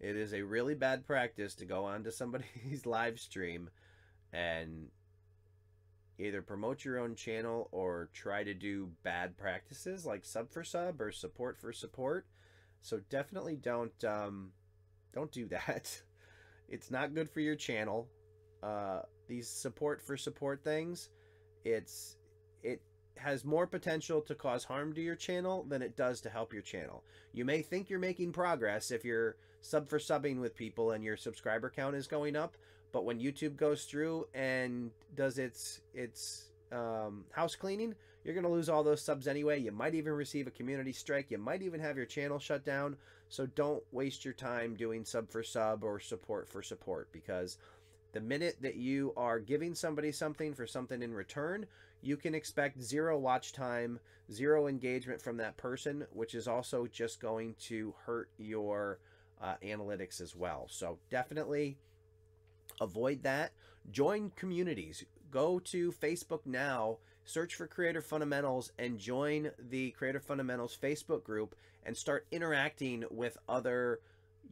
It is a really bad practice to go onto somebody's live stream and either promote your own channel or try to do bad practices like sub for sub or support for support. So definitely don't do that. It's not good for your channel. These support for support things, it has more potential to cause harm to your channel than it does to help your channel. You may think you're making progress if you're sub for subbing with people and your subscriber count is going up, but when YouTube goes through and does its house cleaning, you're going to lose all those subs anyway. You might even receive a community strike. You might even have your channel shut down. So don't waste your time doing sub for sub or support for support, because the minute that you are giving somebody something for something in return, you can expect 0 watch time, 0 engagement from that person, which is also just going to hurt your analytics as well. So definitely avoid that. Join communities. Go to Facebook now, search for Creator Fundamentals, and join the Creator Fundamentals Facebook group and start interacting with other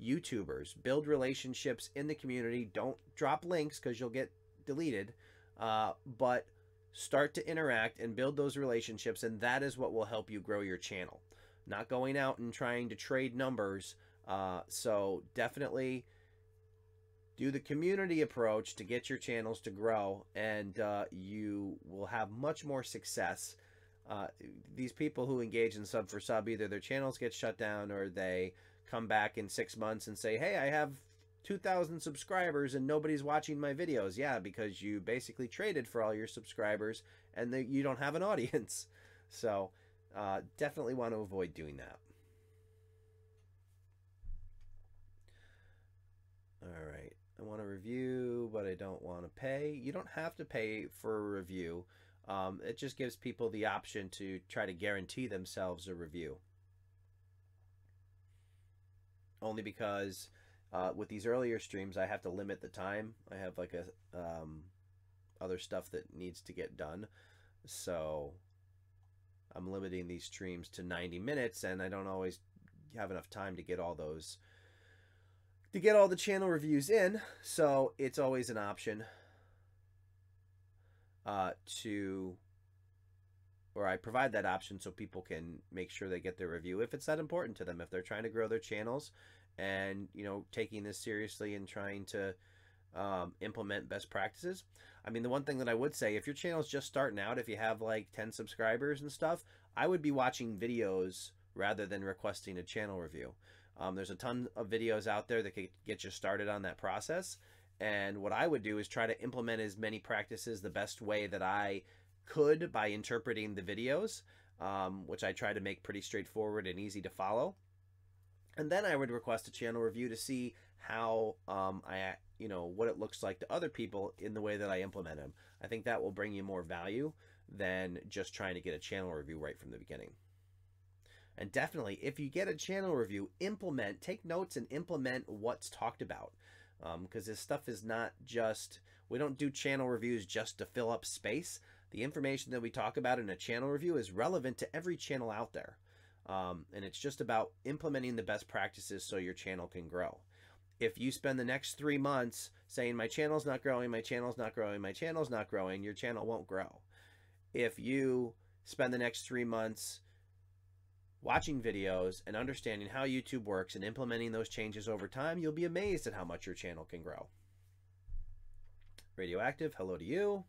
YouTubers. Build relationships in the community. Don't drop links because you'll get deleted, but start to interact and build those relationships, and that is what will help you grow your channel. Not going out and trying to trade numbers. So definitely do the community approach to get your channels to grow, and you will have much more success. These people who engage in sub for sub, either their channels get shut down or they come back in 6 months and say, hey, I have 2,000 subscribers and nobody's watching my videos. Yeah, because you basically traded for all your subscribers and you don't have an audience. So definitely want to avoid doing that. All right, I want to review, but I don't want to pay. You don't have to pay for a review. It just gives people the option to try to guarantee themselves a review. Only because with these earlier streams, I have to limit the time. I have like other stuff that needs to get done. So I'm limiting these streams to 90 minutes, and I don't always have enough time to get all those, to get all the channel reviews in. So it's always an option or I provide that option so people can make sure they get their review if it's that important to them, if they're trying to grow their channels and, you know, taking this seriously and trying to implement best practices. I mean, the one thing that I would say, if your channel's just starting out, if you have like 10 subscribers and stuff, I would be watching videos rather than requesting a channel review. There's a ton of videos out there that can get you started on that process. And what I would do is try to implement as many practices the best way that I could by interpreting the videos, which I try to make pretty straightforward and easy to follow. And then I would request a channel review to see how what it looks like to other people in the way that I implement them. I think that will bring you more value than just trying to get a channel review right from the beginning. And definitely, if you get a channel review, take notes and implement what's talked about. Because this stuff is not just, we don't do channel reviews just to fill up space. The information that we talk about in a channel review is relevant to every channel out there. And it's just about implementing the best practices so your channel can grow. If you spend the next 3 months saying my channel's not growing, my channel's not growing, my channel's not growing, your channel won't grow. If you spend the next 3 months watching videos and understanding how YouTube works and implementing those changes over time, you'll be amazed at how much your channel can grow. Radioactive, hello to you.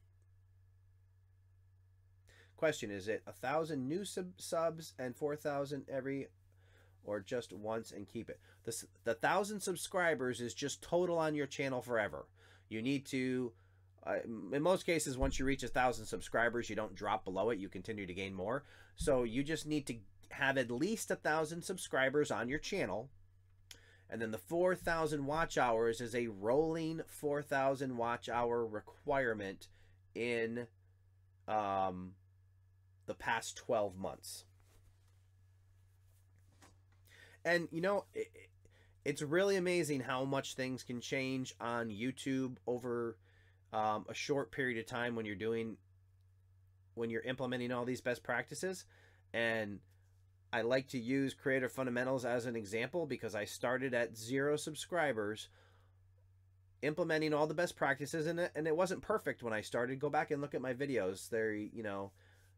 Question, is it 1,000 new subs and 4,000 every, or just once and keep it? The 1,000 subscribers is just total on your channel forever. You need to, in most cases, once you reach 1,000 subscribers, you don't drop below it. You continue to gain more. So you just need to have at least 1,000 subscribers on your channel. And then the 4,000 watch hours is a rolling 4,000 watch hour requirement in the past 12 months. And you know, it's really amazing how much things can change on YouTube over a short period of time when you're implementing all these best practices. And I like to use Creator Fundamentals as an example because I started at 0 subscribers implementing all the best practices in it, and it wasn't perfect when I started. Go back and look at my videos.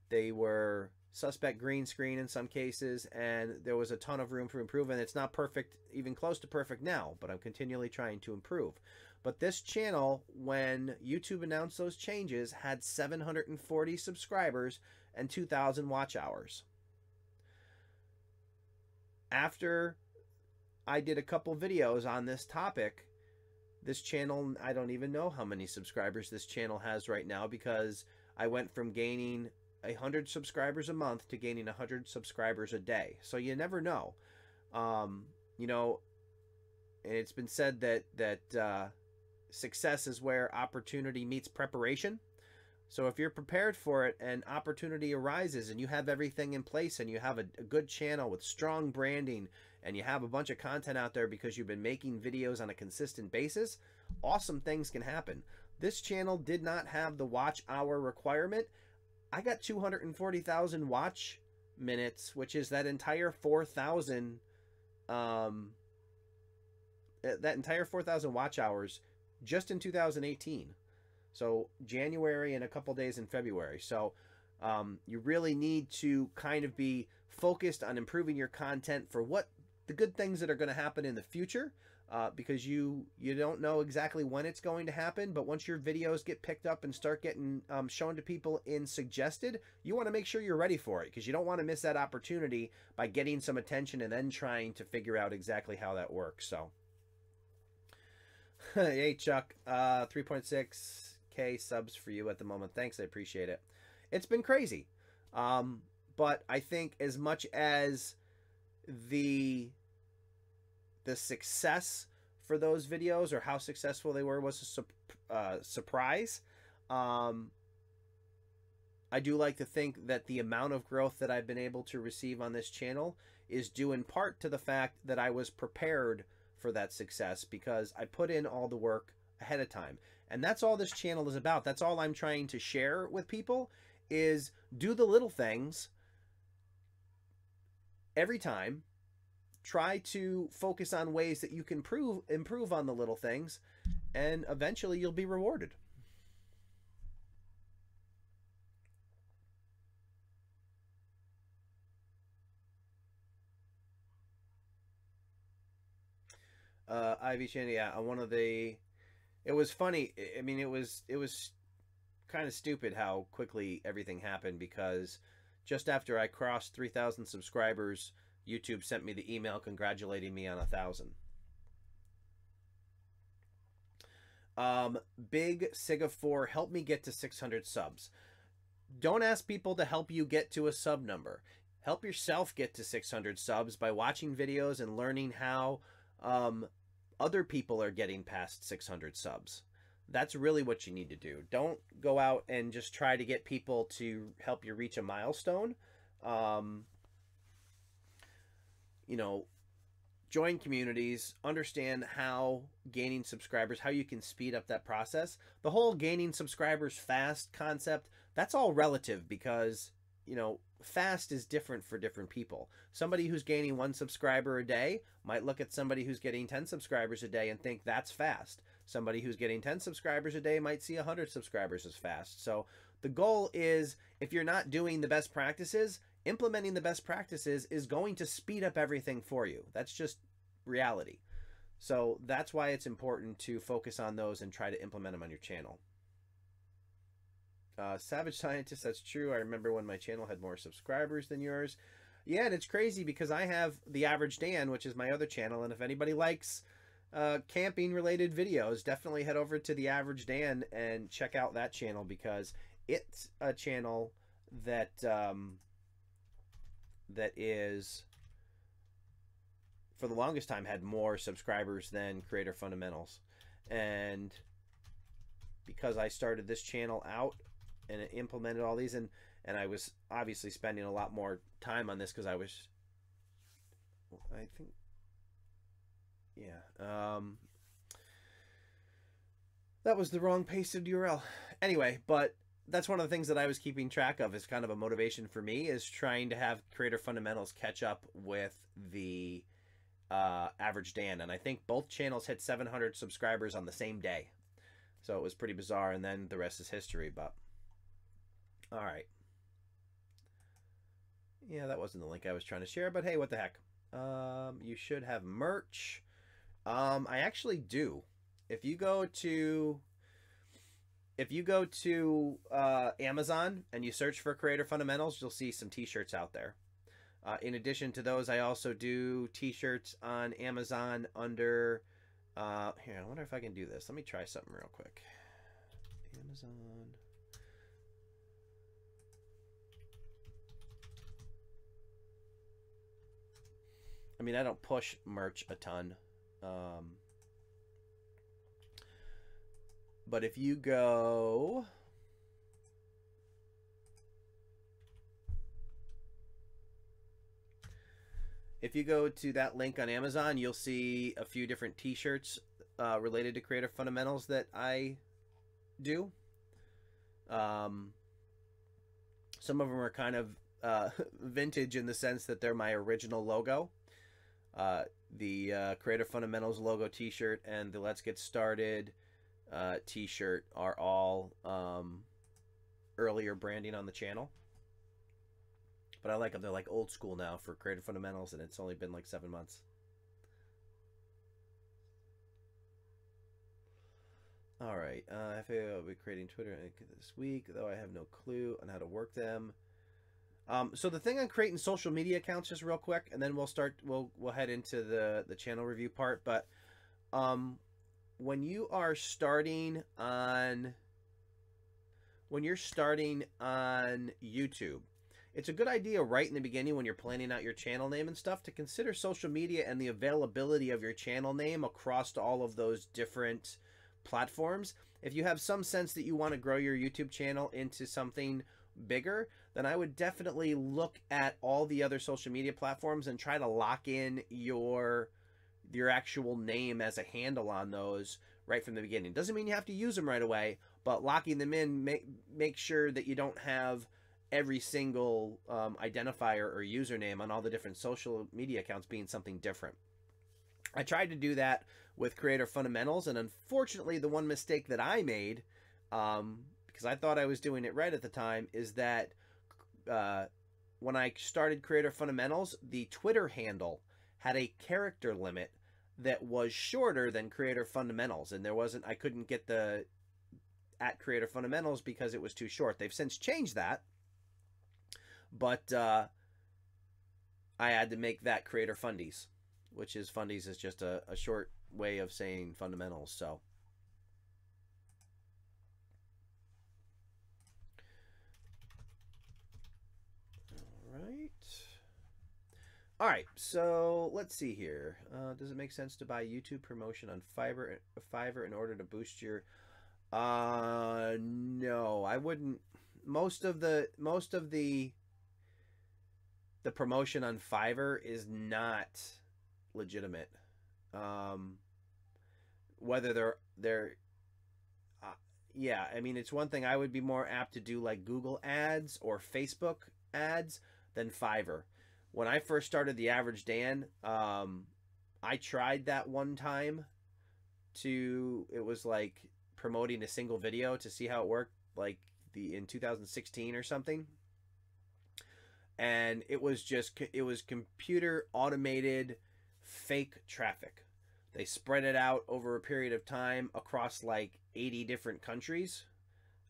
They were suspect green screen in some cases, and there was a ton of room for improvement. It's not perfect, even close to perfect now, but I'm continually trying to improve. But this channel, when YouTube announced those changes, had 740 subscribers and 2,000 watch hours. After I did a couple videos on this topic, this channel, I don't even know how many subscribers this channel has right now, because I went from gaining 100 subscribers a month to gaining 100 subscribers a day. So you never know. You know, and it's been said that success is where opportunity meets preparation. So if you're prepared for it and opportunity arises and you have everything in place and you have a good channel with strong branding and you have a bunch of content out there because you've been making videos on a consistent basis, awesome things can happen. This channel did not have the watch hour requirement. I got 240,000 watch minutes, which is that entire 4,000 watch hours just in 2018. So January and a couple days in February. So you really need to kind of be focused on improving your content for what the good things that are going to happen in the future, because you don't know exactly when it's going to happen. But once your videos get picked up and start getting shown to people in suggested, you want to make sure you're ready for it, because you don't want to miss that opportunity by getting some attention and then trying to figure out exactly how that works. So hey Chuck, 3.6K subs for you at the moment. Thanks, I appreciate it. It's been crazy, but I think as much as the success for those videos or how successful they were was a surprise, I do like to think that the amount of growth that I've been able to receive on this channel is due in part to the fact that I was prepared for that success, because I put in all the work ahead of time. And that's all this channel is about. That's all I'm trying to share with people, is do the little things every time. Try to focus on ways that you can improve on the little things, and eventually you'll be rewarded. Ivy Chan, yeah, one of the, it was funny. I mean, it was kind of stupid how quickly everything happened, because just after I crossed 3,000 subscribers, YouTube sent me the email congratulating me on 1,000. Big Siga 4, help me get to 600 subs. Don't ask people to help you get to a sub number. help yourself get to 600 subs by watching videos and learning how other people are getting past 600 subs. That's really what you need to do. Don't go out and just try to get people to help you reach a milestone. You know, join communities, understand how gaining subscribers, how you can speed up that process. The whole gaining subscribers fast concept, that's all relative because, you know, fast is different for different people. Somebody who's gaining 1 subscriber a day might look at somebody who's getting 10 subscribers a day and think that's fast. Somebody who's getting 10 subscribers a day might see 100 subscribers as fast. So the goal is, if you're not doing the best practices, implementing the best practices is going to speed up everything for you. That's just reality. So that's why it's important to focus on those and try to implement them on your channel. Savage Scientist, that's true. I remember when my channel had more subscribers than yours. Yeah, and it's crazy because I have The Average Dan, which is my other channel, and if anybody likes camping related videos, definitely head over to The Average Dan and check out that channel, because it's a channel that that is, for the longest time, had more subscribers than Creator Fundamentals. And because I started this channel out and implemented all these, and I was obviously spending a lot more time on this because I think, yeah, that was the wrong pasted URL. Anyway, but that's one of the things that I was keeping track of, is kind of a motivation for me, is trying to have Creator Fundamentals catch up with the Average Dan. And I think both channels hit 700 subscribers on the same day. So it was pretty bizarre, and then the rest is history. But all right. Yeah, that wasn't the link I was trying to share, but hey, what the heck. You should have merch. I actually do. If you go to Amazon and you search for Creator Fundamentals, you'll see some t-shirts out there. In addition to those, I also do t-shirts on Amazon under here, I wonder if I can do this. Let me try something real quick. Amazon. I mean, I don't push merch a ton. But if you go... If you go to that link on Amazon, you'll see a few different t-shirts related to Creator Fundamentals that I do. Some of them are kind of vintage in the sense that they're my original logo. The Creator Fundamentals logo t-shirt and the Let's Get Started t-shirt are all earlier branding on the channel. But I like them. They're like old school now for Creator Fundamentals, and it's only been like 7 months. All right. I think I'll be creating Twitter this week, though I have no clue on how to work them. So the thing on creating social media accounts, just real quick, and then we'll head into the channel review part. But when you're starting on YouTube, it's a good idea right in the beginning, when you're planning out your channel name and stuff, to consider social media and the availability of your channel name across all of those different platforms. If you have some sense that you want to grow your YouTube channel into something bigger, then I would definitely look at all the other social media platforms and try to lock in your actual name as a handle on those right from the beginning. Doesn't mean you have to use them right away, but locking them in, make sure that you don't have every single identifier or username on all the different social media accounts being something different. I tried to do that with Creator Fundamentals, and unfortunately the one mistake that I made, because I thought I was doing it right at the time, is that when I started Creator Fundamentals, the Twitter handle had a character limit that was shorter than Creator Fundamentals, and I couldn't get the @Creator Fundamentals because it was too short. They've since changed that, but I had to make that Creator Fundies, which is Fundies is just a short way of saying fundamentals. So all right. All right, so let's see here. Does it make sense to buy YouTube promotion on Fiverr in order to boost your? No, I wouldn't. Most of the promotion on Fiverr is not legitimate. Whether they're yeah, I mean, it's one thing. I would be more apt to do like Google ads or Facebook ads than Fiverr. When I first started The Average Dan, I tried that one time it was like promoting a single video to see how it worked, like in 2016 or something. And it was computer automated fake traffic. They spread it out over a period of time across like 80 different countries.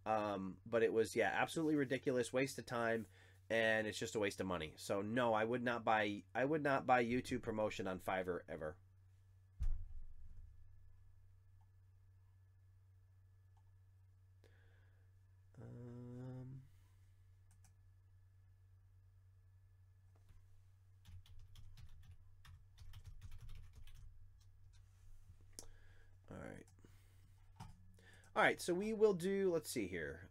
But it was, yeah, absolutely ridiculous, waste of time, and it's just a waste of money. So no, I would not buy YouTube promotion on Fiverr ever. All right, so we will do, let's see here.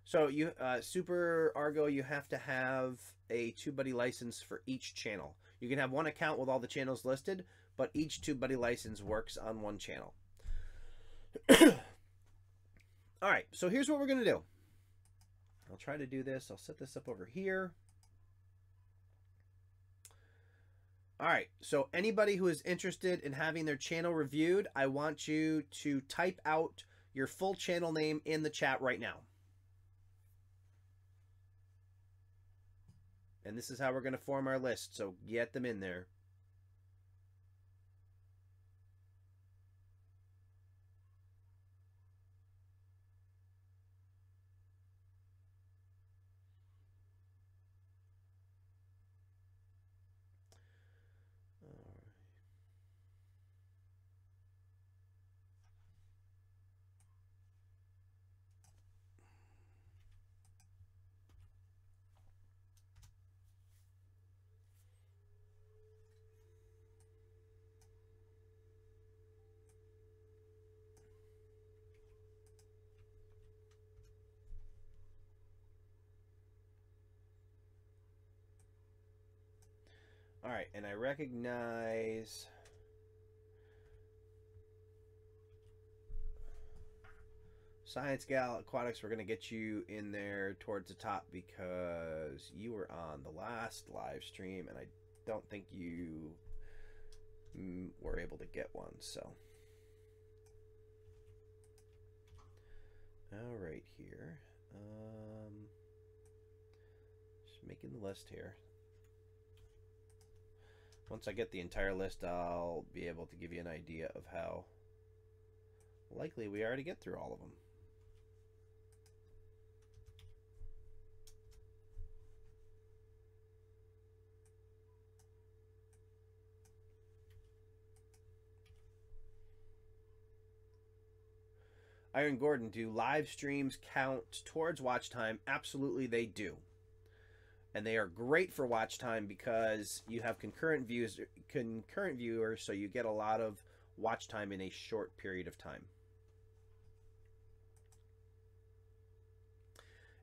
So you, Super Argo, you have to have a TubeBuddy license for each channel. You can have one account with all the channels listed, but each TubeBuddy license works on one channel. All right, so here's what we're going to do. I'll try to do this. I'll set this up over here. All right, so anybody who is interested in having their channel reviewed, I want you to type out your full channel name in the chat right now. And this is how we're going to form our list, so get them in there. All right, and I recognize Science Gal Aquatics. We're going to get you in there towards the top because you were on the last live stream, and I don't think you were able to get one. So, all right, here, just making the list here. Once I get the entire list, I'll be able to give you an idea of how likely we are to get through all of them. Iron Gordon, do live streams count towards watch time? Absolutely, they do. And they are great for watch time because you have concurrent viewers, so you get a lot of watch time in a short period of time.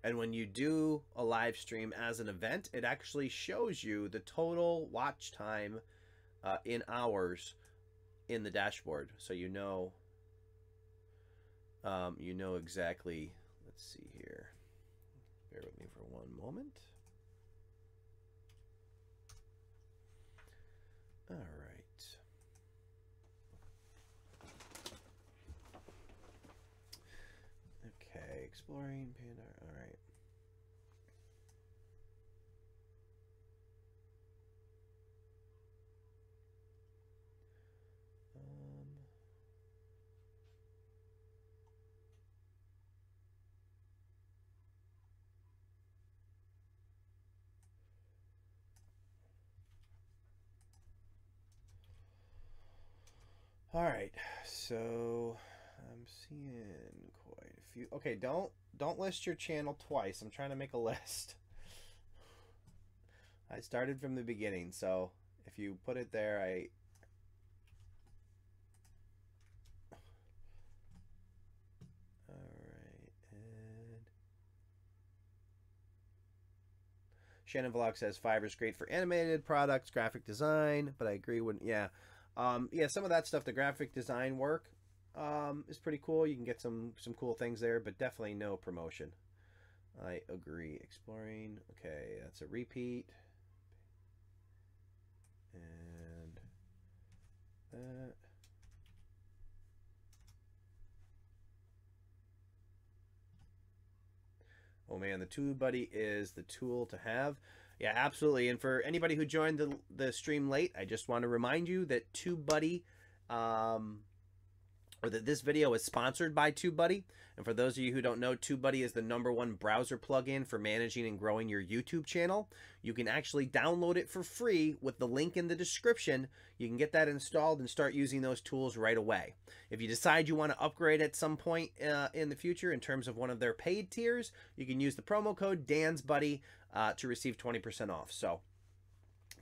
And when you do a live stream as an event, it actually shows you the total watch time in hours in the dashboard, so you know exactly. Let's see here. Bear with me for one moment. All right. Okay, exploring Panda. All right. All right, so I'm seeing quite a few. Okay, don't list your channel twice. I'm trying to make a list. I started from the beginning, so if you put it there, all right. And Shannon Vlog says Fiverr's great for animated products, graphic design, but I agree with yeah, some of that stuff, the graphic design work, is pretty cool. You can get some cool things there, but definitely no promotion. I agree. Exploring. Okay, that's a repeat. And that. Oh man, the TubeBuddy is the tool to have. Yeah, absolutely. And for anybody who joined the stream late, I just want to remind you that TubeBuddy, or that this video is sponsored by TubeBuddy. And for those of you who don't know, TubeBuddy is the #1 browser plugin for managing and growing your YouTube channel. You can actually download it for free with the link in the description. You can get that installed and start using those tools right away. If you decide you want to upgrade at some point in the future in terms of one of their paid tiers, you can use the promo code DansBuddy to receive 20% off. So,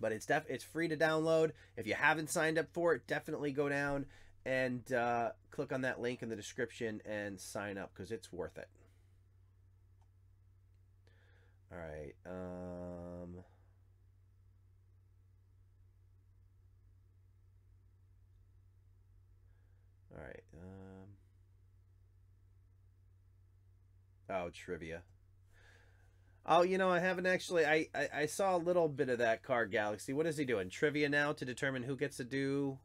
but it's free to download. If you haven't signed up for it, definitely go down and click on that link in the description and sign up, because it's worth it. All right. All right. Oh, trivia. Oh, you know, I haven't actually. I saw a little bit of that Car Galaxy. What is he doing? Trivia now to determine who gets to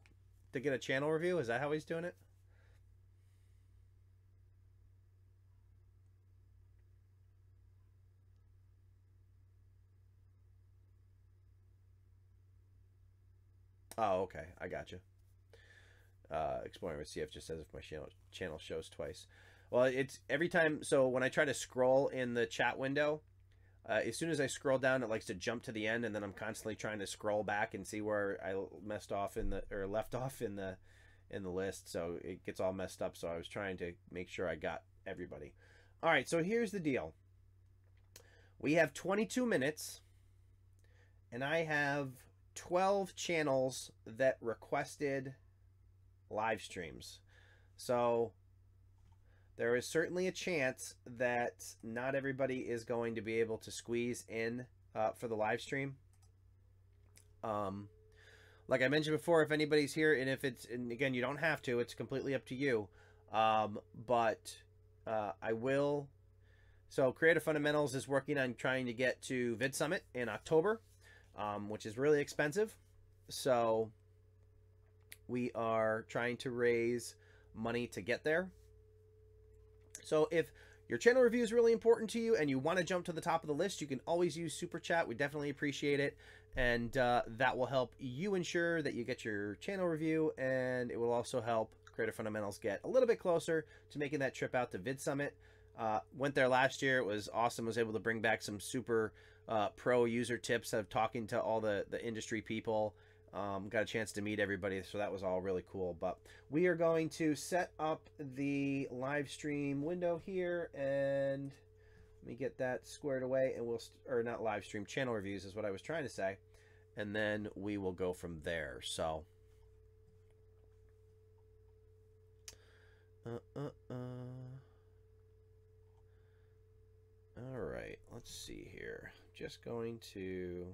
get a channel review? Is that how he's doing it? Oh, okay. I got you. Exploring with CF just says if my channel shows twice. Well, it's every time. So when I try to scroll in the chat window, as soon as I scroll down, it likes to jump to the end, and then I'm constantly trying to scroll back and see where I left off in the list. So it gets all messed up. So I was trying to make sure I got everybody. All right. So here's the deal. We have 22 minutes, and I have 12 channels that requested live streams. So there is certainly a chance that not everybody is going to be able to squeeze in for the live stream. Like I mentioned before, if anybody's here, and again, you don't have to, it's completely up to you. But I will. So Creative Fundamentals is working on trying to get to VidSummit in October, which is really expensive. So we are trying to raise money to get there. So if your channel review is really important to you and you want to jump to the top of the list, you can always use Super Chat. We definitely appreciate it. And that will help you ensure that you get your channel review, and it will also help Creative Fundamentals get a little bit closer to making that trip out to VidSummit. Went there last year. It was awesome. Was able to bring back some super pro user tips of talking to all the industry people. Got a chance to meet everybody, so that was all really cool. But we are going to set up the live stream window here, and let me get that squared away, and or not live stream, channel reviews is what I was trying to say, and then we will go from there. So all right, let's see here. Just going to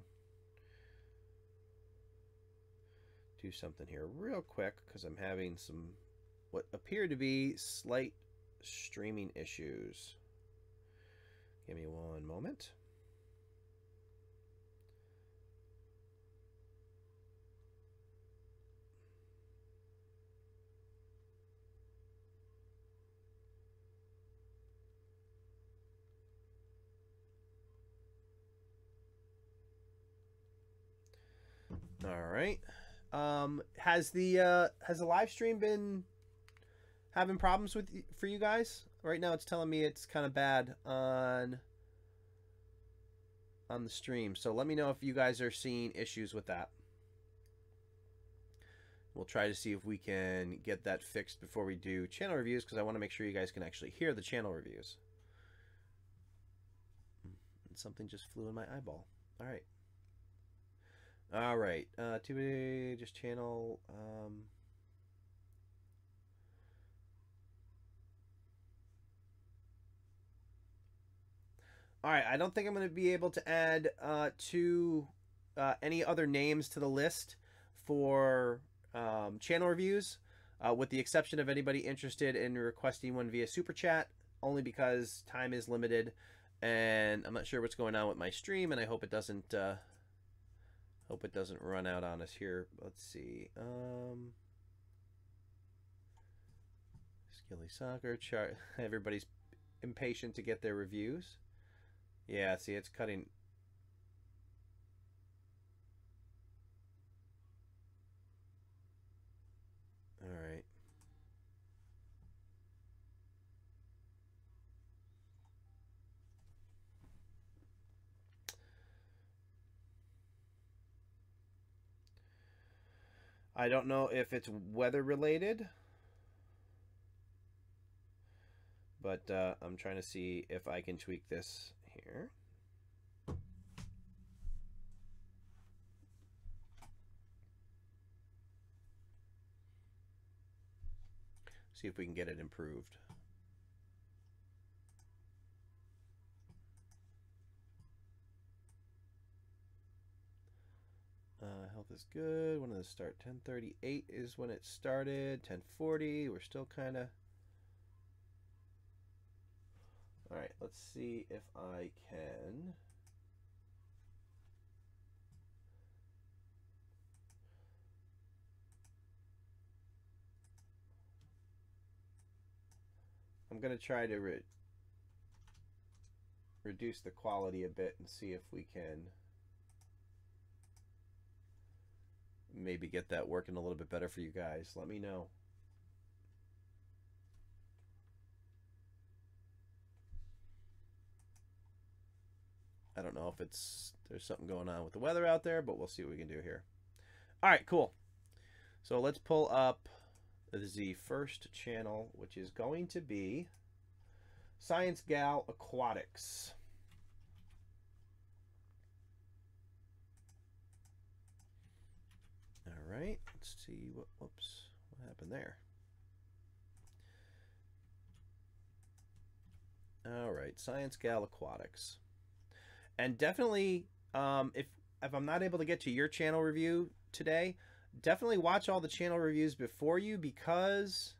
do something here real quick because I'm having some what appear to be slight streaming issues. Give me one moment. All right. Has the live stream been having problems for you guys? Right now it's telling me it's kind of bad on the stream. So let me know if you guys are seeing issues with that. We'll try to see if we can get that fixed before we do channel reviews, because I want to make sure you guys can actually hear the channel reviews. And something just flew in my eyeball. All right. All right. TUBEBUDDY, just channel. All right. I don't think I'm going to be able to add any other names to the list for channel reviews, with the exception of anybody interested in requesting one via Super Chat, only because time is limited, and I'm not sure what's going on with my stream, and I hope it doesn't run out on us here. Let's see. Skilly Soccer chart. Everybody's impatient to get their reviews. Yeah, see, it's cutting. All right. I don't know if it's weather related, but I'm trying to see if I can tweak this here. See if we can get it improved. Health is good. When did it start? 10:38 is when it started. 10:40. We're still kind of. All right. Let's see if I can. I'm going to try to reduce the quality a bit and see if we can maybe get that working a little bit better for you guys. Let me know. I don't know if there's something going on with the weather out there, but we'll see what we can do here. All right, cool. So let's pull up the first channel, which is going to be Science Gal Aquatics. All right, let's see what, whoops, what happened there. All right, Science Gal Aquatics. And definitely, if I'm not able to get to your channel review today, definitely watch all the channel reviews before you, because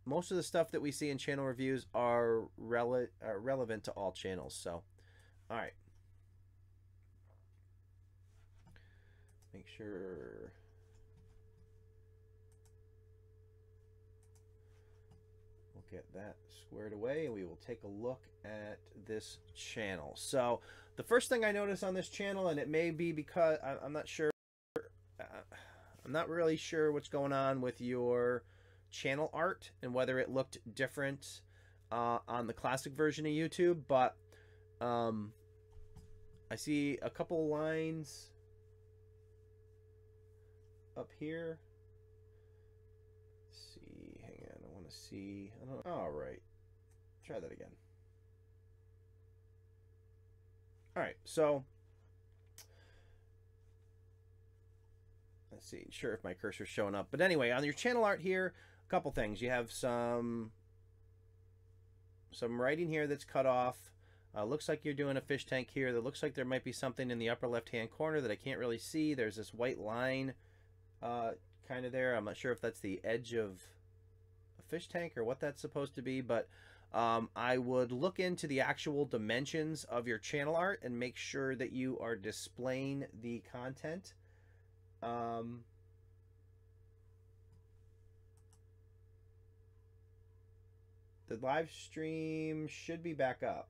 most of the stuff that we see in channel reviews are relevant to all channels. So, all right. Make sure. We'll get that squared away, and we will take a look at this channel. So the first thing I notice on this channel, and it may be because I'm not sure, I'm not really sure what's going on with your channel art and whether it looked different on the classic version of YouTube, but I see a couple lines up here. Let's see, hang on, I want to see. I don't. All right, try that again. All right, so let's see. Sure, if my cursor's showing up, but anyway, on your channel art here, a couple things. You have some writing here that's cut off. Looks like you're doing a fish tank here. That looks like there might be something in the upper left-hand corner that I can't really see. There's this white line kind of there. I'm not sure if that's the edge of a fish tank or what that's supposed to be, but I would look into the actual dimensions of your channel art and make sure that you are displaying the content. The live stream should be back up.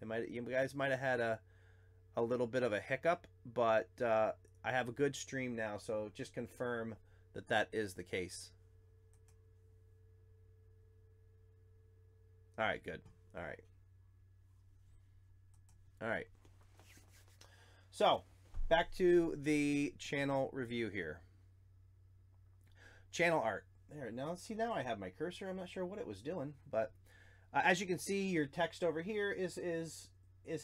You guys might have had a little bit of a hiccup, but I have a good stream now, so just confirm that that is the case. All right, good. All right. All right. So back to the channel review here. Channel art. There, now see, now I have my cursor. I'm not sure what it was doing, but as you can see, your text over here is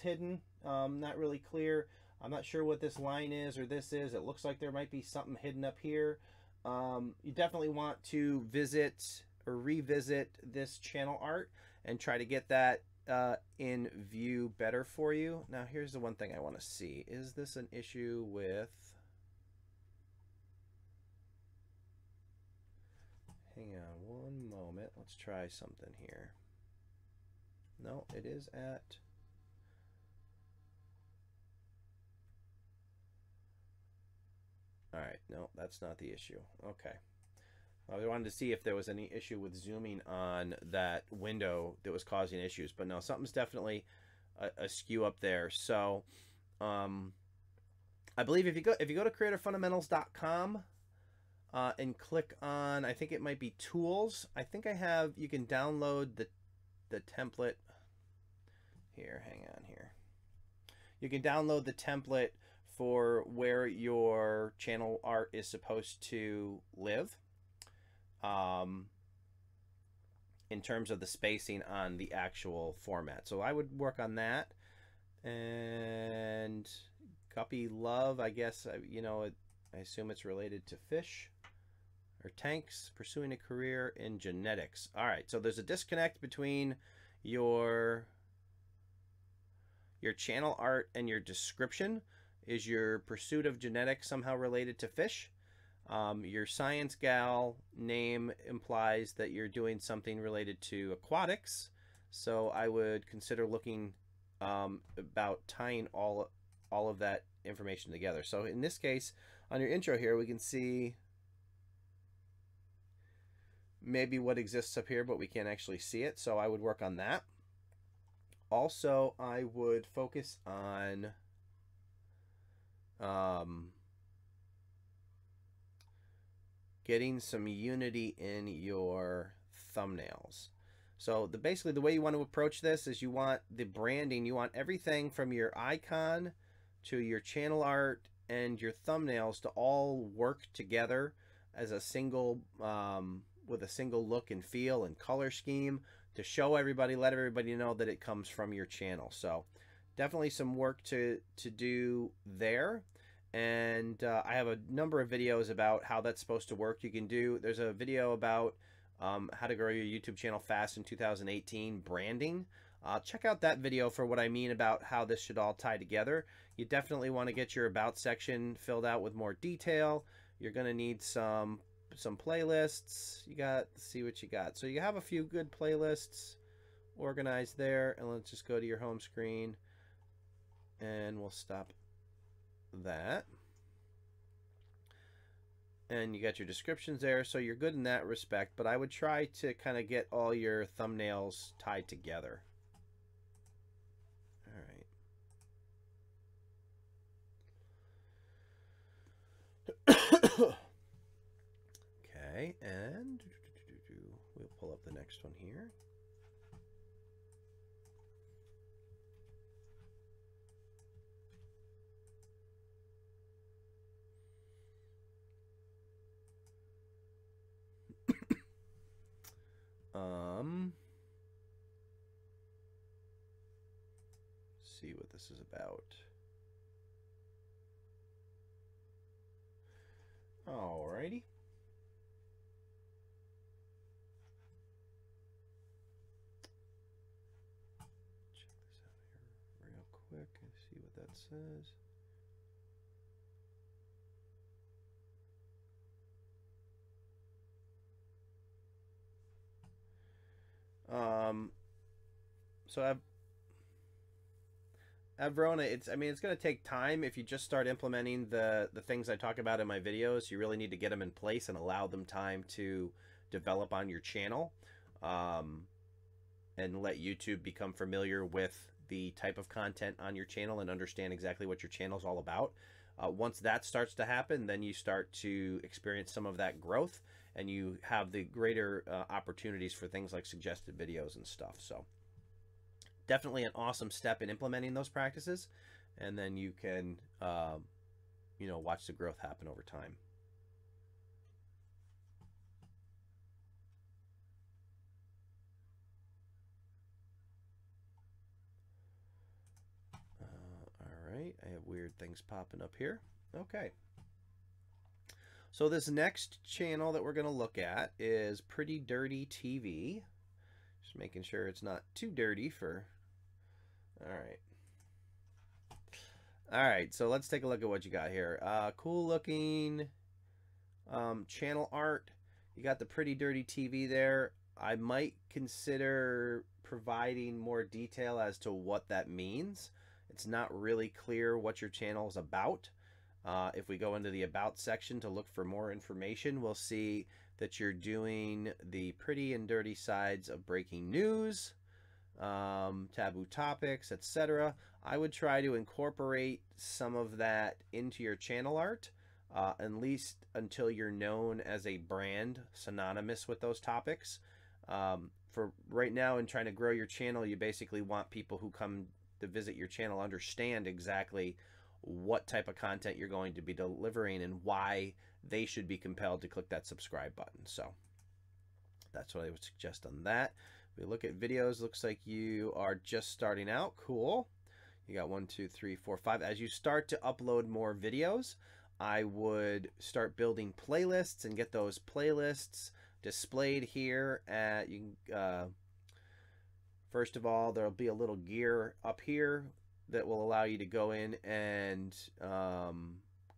hidden, not really clear. I'm not sure what this line is or this is. It looks like there might be something hidden up here. You definitely want to visit or revisit this channel art and try to get that in view better for you. Now here's the one thing I want to see. Is this an issue with... Hang on one moment. Let's try something here. No, it is at... All right, no, that's not the issue. Okay. I wanted to see if there was any issue with zooming on that window that was causing issues, but no, something's definitely askew up there. So, I believe if you go to creatorfundamentals.com and click on, I think it might be tools. I think you can download the template here. Hang on here. You can download the template for where your channel art is supposed to live. In terms of the spacing on the actual format. So I would work on that. And guppy love, I guess, you know, I assume it's related to fish or tanks, pursuing a career in genetics. All right, so there's a disconnect between your channel art and your description. Is your pursuit of genetics somehow related to fish? Your science gal name implies that you're doing something related to aquatics, so I would consider looking about tying all of that information together. So in this case, on your intro here, we can see maybe what exists up here, but we can't actually see it, so I would work on that. Also, I would focus on getting some unity in your thumbnails. So basically the way you want to approach this is you want the branding, you want everything from your icon to your channel art and your thumbnails to all work together as a single, with a single look and feel and color scheme to show everybody, let everybody know that it comes from your channel. So definitely some work to do there. And I have a number of videos about how that's supposed to work. There's a video about how to grow your YouTube channel fast in 2018, branding. Check out that video for what I mean about how this should all tie together. You definitely want to get your about section filled out with more detail. You're going to need some playlists. Let's see what you got. So you have a few good playlists organized there. And let's just go to your home screen and we'll stop that. And you got your descriptions there, so you're good in that respect, but I would try to kind of get all your thumbnails tied together. All right. Okay, and we'll pull up the next one here. See what this is about. Alrighty. Check this out here real quick and see what that says. So Verona, it's going to take time. If you just start implementing the things I talk about in my videos, you really need to get them in place and allow them time to develop on your channel, and let YouTube become familiar with the type of content on your channel and understand exactly what your channel is all about. Once that starts to happen, then you start to experience some of that growth, and you have the greater opportunities for things like suggested videos and stuff. So definitely an awesome step in implementing those practices. and then you can you know, watch the growth happen over time. All right, I have weird things popping up here. Okay. So this next channel that we're going to look at is Pretty Dirty TV. Just making sure it's not too dirty for... All right. All right, so let's take a look at what you got here. Cool looking channel art. You got the Pretty Dirty TV there. I might consider providing more detail as to what that means. It's not really clear what your channel is about. If we go into the About section to look for more information, we'll see that you're doing the pretty and dirty sides of breaking news, taboo topics, etc. I would try to incorporate some of that into your channel art, at least until you're known as a brand synonymous with those topics. For right now, in trying to grow your channel, you basically want people who come to visit your channel understand exactly what type of content you're going to be delivering and why they should be compelled to click that subscribe button. So that's what I would suggest on that. If we look at videos, looks like you are just starting out. Cool. You got 1, 2, 3, 4, 5. As you start to upload more videos, I would start building playlists and get those playlists displayed here at first of all, there'll be a little gear up here that will allow you to go in and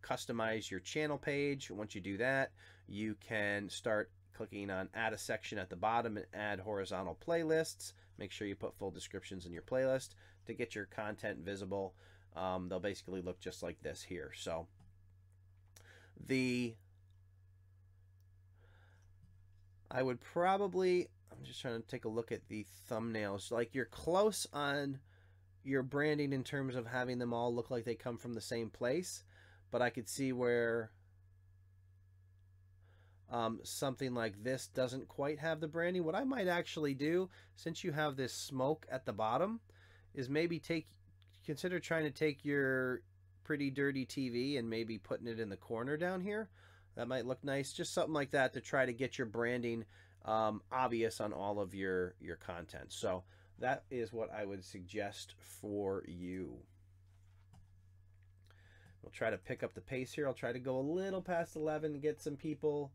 customize your channel page. Once you do that, you can start clicking on add a section at the bottom and add horizontal playlists. Make sure you put full descriptions in your playlist to get your content visible. They'll basically look just like this here. So I would probably, I'm just trying to take a look at the thumbnails. Like, you're close on your branding in terms of having them all look like they come from the same place, but I could see where something like this doesn't quite have the branding. What I might actually do, since you have this smoke at the bottom, is maybe consider trying to take your Pretty Dirty TV and maybe putting it in the corner down here. That might look nice. Just something like that to try to get your branding obvious on all of your content. So that is what I would suggest for you. We'll try to pick up the pace here. I'll try to go a little past 11 and get some people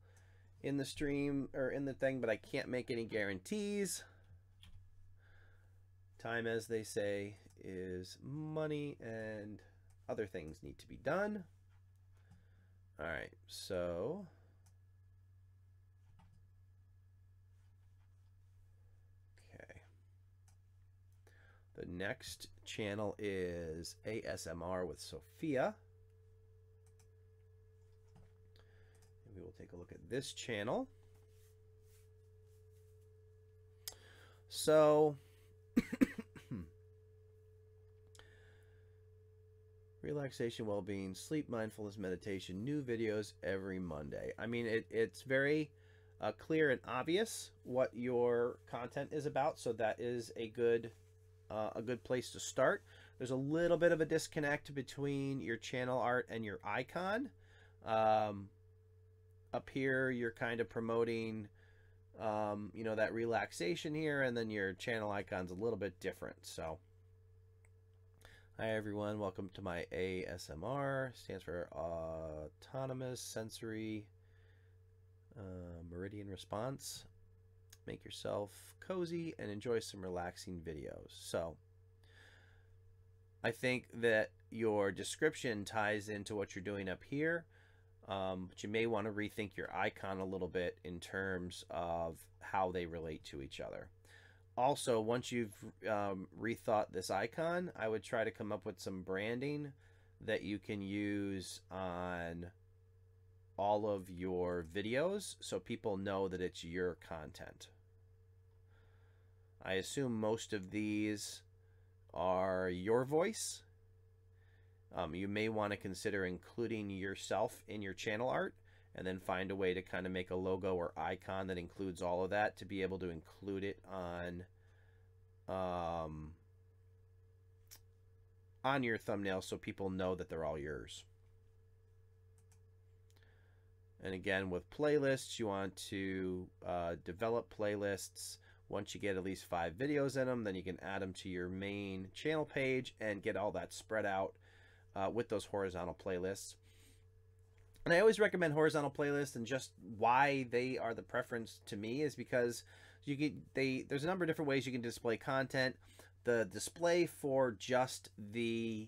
in the stream or in the thing, but I can't make any guarantees. Time, as they say, is money, and other things need to be done. All right, so okay. The next channel is ASMR with Sophia. And we will take a look at this channel. So relaxation, well-being, sleep, mindfulness, meditation, new videos every Monday. I mean, it's very clear and obvious what your content is about, so that is a good place to start. There's a little bit of a disconnect between your channel art and your icon. Up here, you're kind of promoting, you know, that relaxation here, and then your channel icon's a little bit different. So hi everyone, welcome to my ASMR. Stands for Autonomous Sensory Meridian Response. Make yourself cozy and enjoy some relaxing videos. So I think that your description ties into what you're doing up here, but you may want to rethink your icon a little bit in terms of how they relate to each other. Also, once you've rethought this icon, I would try to come up with some branding that you can use on all of your videos so people know that it's your content. I assume most of these are your voice. You may want to consider including yourself in your channel art, and then find a way to kind of make a logo or icon that includes all of that to be able to include it on on your thumbnail so people know that they're all yours. And again, with playlists, you want to develop playlists. Once you get at least 5 videos in them, then you can add them to your main channel page and get all that spread out with those horizontal playlists. And I always recommend horizontal playlists, and just why they are the preference to me is because there's a number of different ways you can display content. The display for just the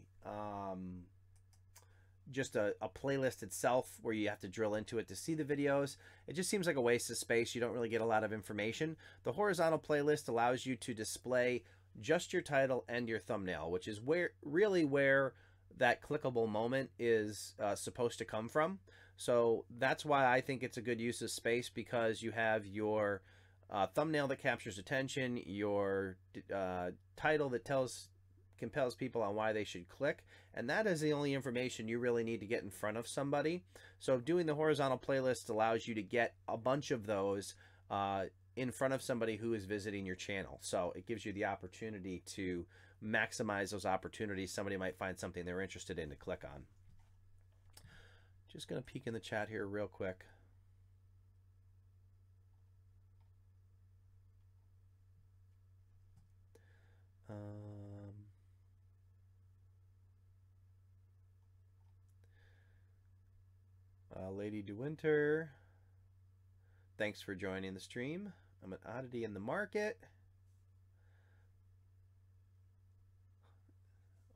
a playlist itself, where you have to drill into it to see the videos, it just seems like a waste of space. You don't really get a lot of information. The horizontal playlist allows you to display just your title and your thumbnail, which is really where that clickable moment is supposed to come from. So that's why I think it's a good use of space, because you have your thumbnail that captures attention, your title that compels people on why they should click, and that is the only information you really need to get in front of somebody. So doing the horizontal playlist allows you to get a bunch of those in front of somebody who is visiting your channel. So it gives you the opportunity to maximize those opportunities. Somebody might find something they're interested in to click on. Just going to peek in the chat here real quick. Lady DeWinter, thanks for joining the stream. I'm an oddity in the market.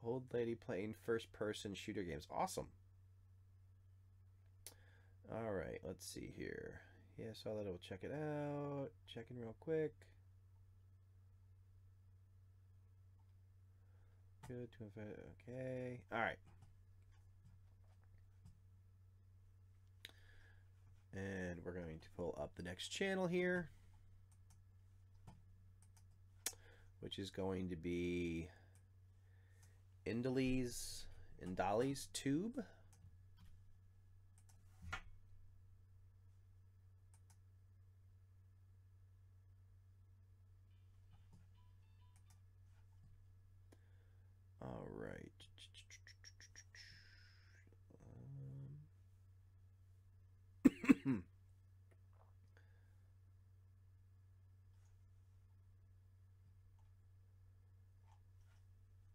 Old lady playing first-person shooter games. Awesome. All right, let's see here. Yeah, saw that. We'll check it out. Checking real quick. Good. Okay. All right. And we're going to pull up the next channel here, which is going to be Indali's Tube. All right.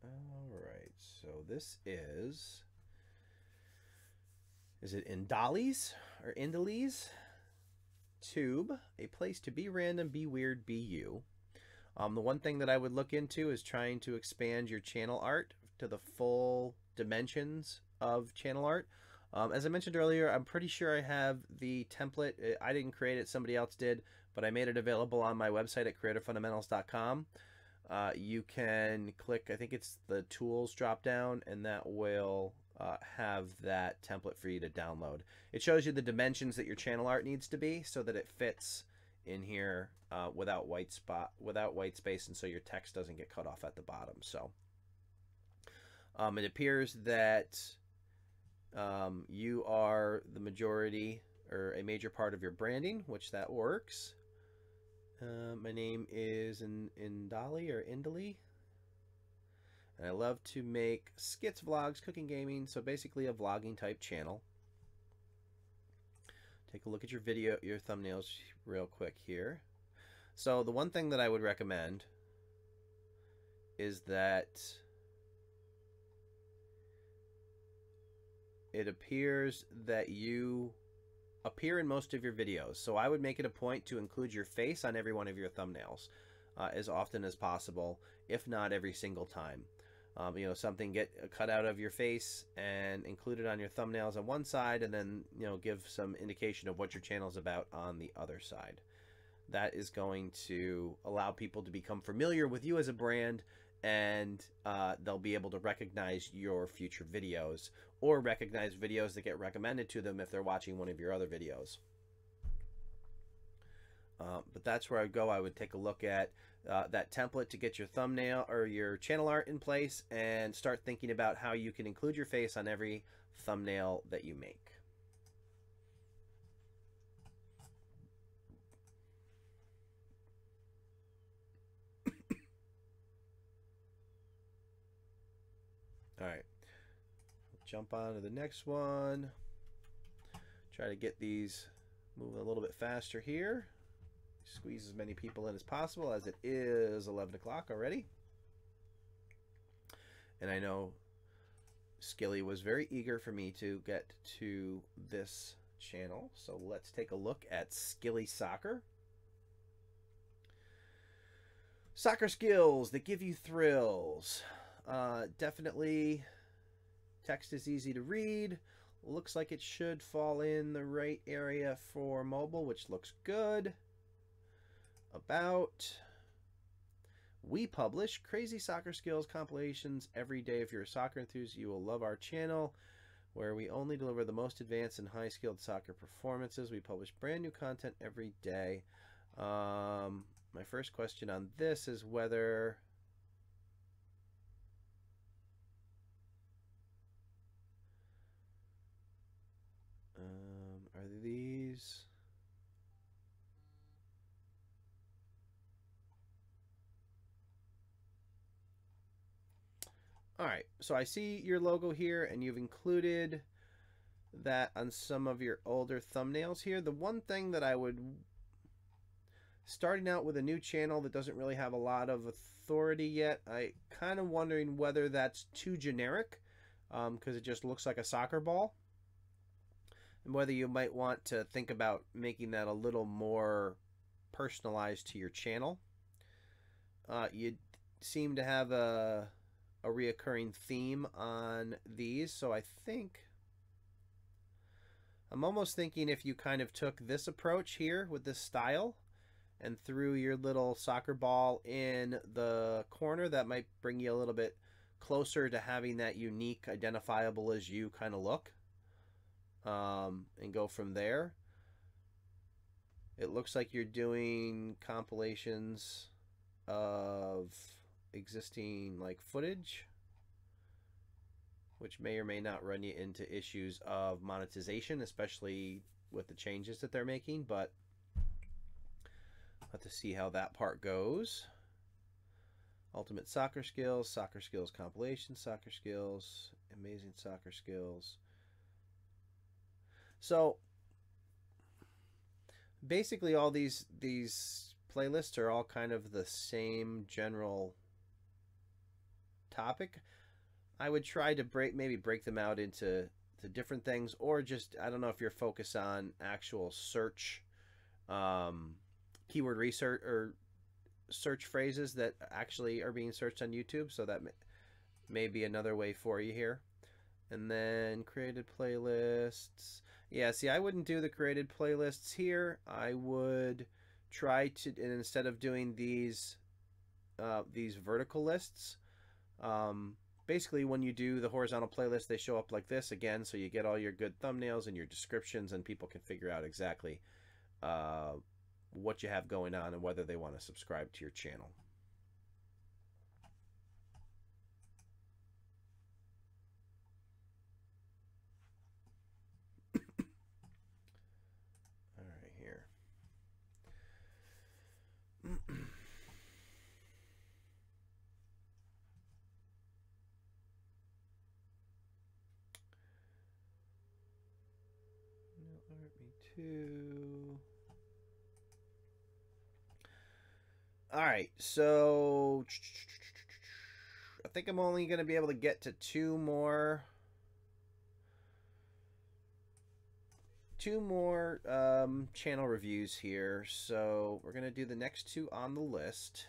All right, so this is it Indali's or Indali's Tube, a place to be random, be weird, be you. The one thing that I would look into is trying to expand your channel art to the full dimensions of channel art. As I mentioned earlier, I'm pretty sure I have the template. I didn't create it, somebody else did, but I made it available on my website at creativefundamentals.com. You can click, I think it's the tools drop down, and that will have that template for you to download. It shows you the dimensions that your channel art needs to be so that it fits in here without white space, and so your text doesn't get cut off at the bottom. So it appears that you are the majority or a major part of your branding, which that works. My name is Indali, and I love to make skits, vlogs, cooking, gaming, so basically a vlogging type channel. Take a look at your thumbnails real quick here. So the one thing that I would recommend is that it appears that you appear in most of your videos. So I would make it a point to include your face on every one of your thumbnails as often as possible, if not every single time. You know, something get cut out of your face and include it on your thumbnails on one side, and then, you know, give some indication of what your channel is about on the other side. That is going to allow people to become familiar with you as a brand, and they'll be able to recognize your future videos, or recognize videos that get recommended to them if they're watching one of your other videos. But that's where I would go. I would take a look at that template to get your thumbnail or your channel art in place, and start thinking about how you can include your face on every thumbnail that you make. All right. Jump on to the next one. Try to get these moving a little bit faster here. Squeeze as many people in as possible, as it is 11 o'clock already. And I know Skilly was very eager for me to get to this channel. So let's take a look at Skilly Soccer. Soccer skills that give you thrills. Definitely text is easy to read. Looks like it should fall in the right area for mobile, which looks good. About. We publish crazy soccer skills compilations every day. If you're a soccer enthusiast, you will love our channel, where we only deliver the most advanced and high-skilled soccer performances. We publish brand new content every day. My first question on this is whether are these all right? So I see your logo here, and you've included that on some of your older thumbnails here. The one thing that I would, starting out with a new channel that doesn't really have a lot of authority yet, I kind of wondering whether that's too generic, because it just looks like a soccer ball, and whether you might want to think about making that a little more personalized to your channel. You seem to have a reoccurring theme on these, so I think I'm almost thinking if you kind of took this approach here with this style and threw your little soccer ball in the corner, that might bring you a little bit closer to having that unique, identifiable as you kind of look, and go from there. It looks like you're doing compilations of existing like footage, which may or may not run you into issues of monetization, especially with the changes that they're making, but have to see how that part goes. Ultimate soccer skills compilation, soccer skills, amazing soccer skills. So basically all these playlists are all kind of the same general topic. I would try to maybe break them out into different things, or just, I don't know if you're focused on actual search, keyword research or search phrases that actually are being searched on YouTube. So that may be another way for you here. And then created playlists. Yeah, see, I wouldn't do the created playlists here. I would try to, and instead of doing these vertical lists, basically when you do the horizontal playlist, they show up like this again, so you get all your good thumbnails and your descriptions, and people can figure out exactly what you have going on and whether they want to subscribe to your channel. All right, here. Me too. All right, so I think I'm only going to be able to get to two more channel reviews here. So we're going to do the next two on the list.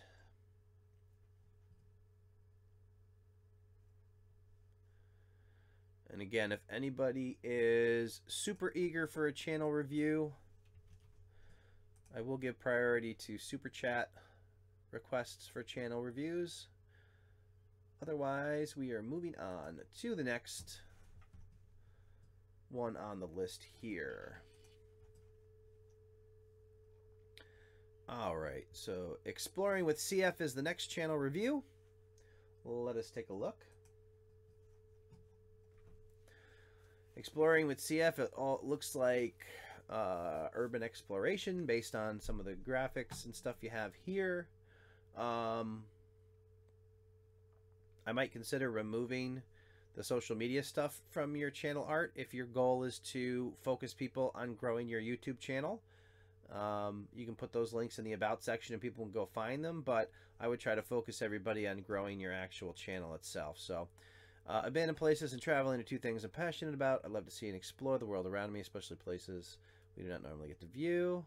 And again, if anybody is super eager for a channel review, I will give priority to super chat requests for channel reviews. Otherwise, we are moving on to the next one on the list here. All right, so Exploring with CF is the next channel review. Let us take a look. Exploring with CF, it all looks like urban exploration based on some of the graphics and stuff you have here. I might consider removing the social media stuff from your channel art if your goal is to focus people on growing your YouTube channel. You can put those links in the about section and people can go find them, but I would try to focus everybody on growing your actual channel itself. So abandoned places and traveling are two things I'm passionate about. I'd love to see and explore the world around me, especially places we do not normally get to view.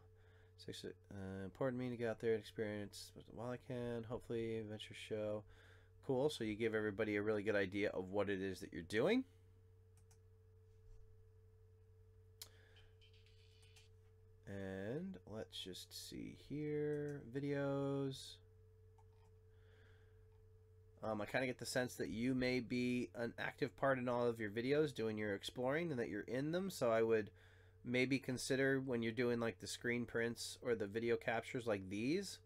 Important me to get out there and experience while I can. Hopefully adventure show. Cool. So you give everybody a really good idea of what it is that you're doing. And let's just see here. Videos. I kind of get the sense that you may be an active part in all of your videos doing your exploring and that you're in them. So I would maybe consider when you're doing like the screen prints or the video captures like these,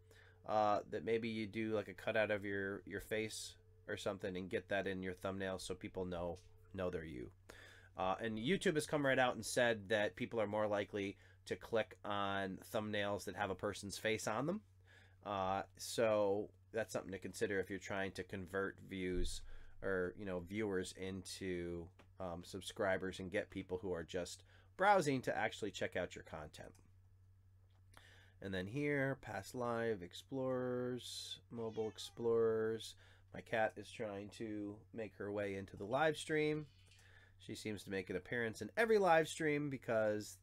that maybe you do like a cutout of your face or something and get that in your thumbnail so people know they're you. And YouTube has come right out and said that people are more likely to click on thumbnails that have a person's face on them. So that's something to consider if you're trying to convert views or, you know, viewers into subscribers and get people who are just browsing to actually check out your content. And then here, past live explorers, mobile explorers. My cat is trying to make her way into the live stream. She seems to make an appearance in every live stream because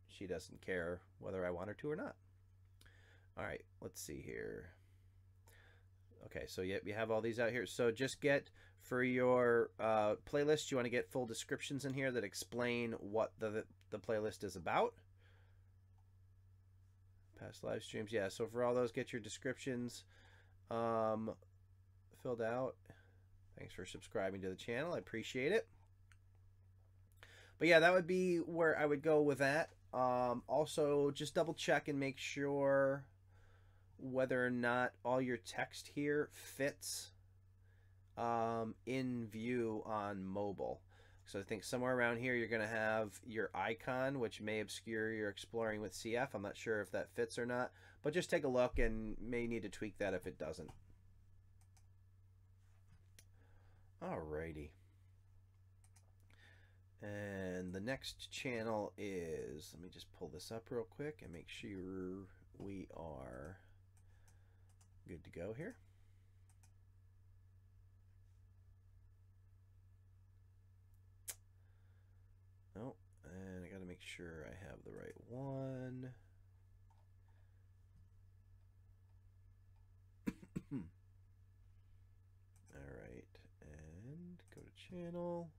she doesn't care whether I want her to or not. All right, let's see here. Okay, so you have all these out here. So just get, for your playlist, you want to get full descriptions in here that explain what the playlist is about. Past live streams. Yeah, so for all those, get your descriptions filled out. Thanks for subscribing to the channel. I appreciate it. But yeah, that would be where I would go with that. Also, just double check and make sure whether or not all your text here fits in view on mobile. So I think somewhere around here you're going to have your icon, which may obscure your exploring with CF. I'm not sure if that fits or not, but just take a look and may need to tweak that if it doesn't. Alrighty. And the next channel is, let me just pull this up real quick and make sure we are good to go here. Oh, and I got to make sure I have the right one. All right, and go to channel.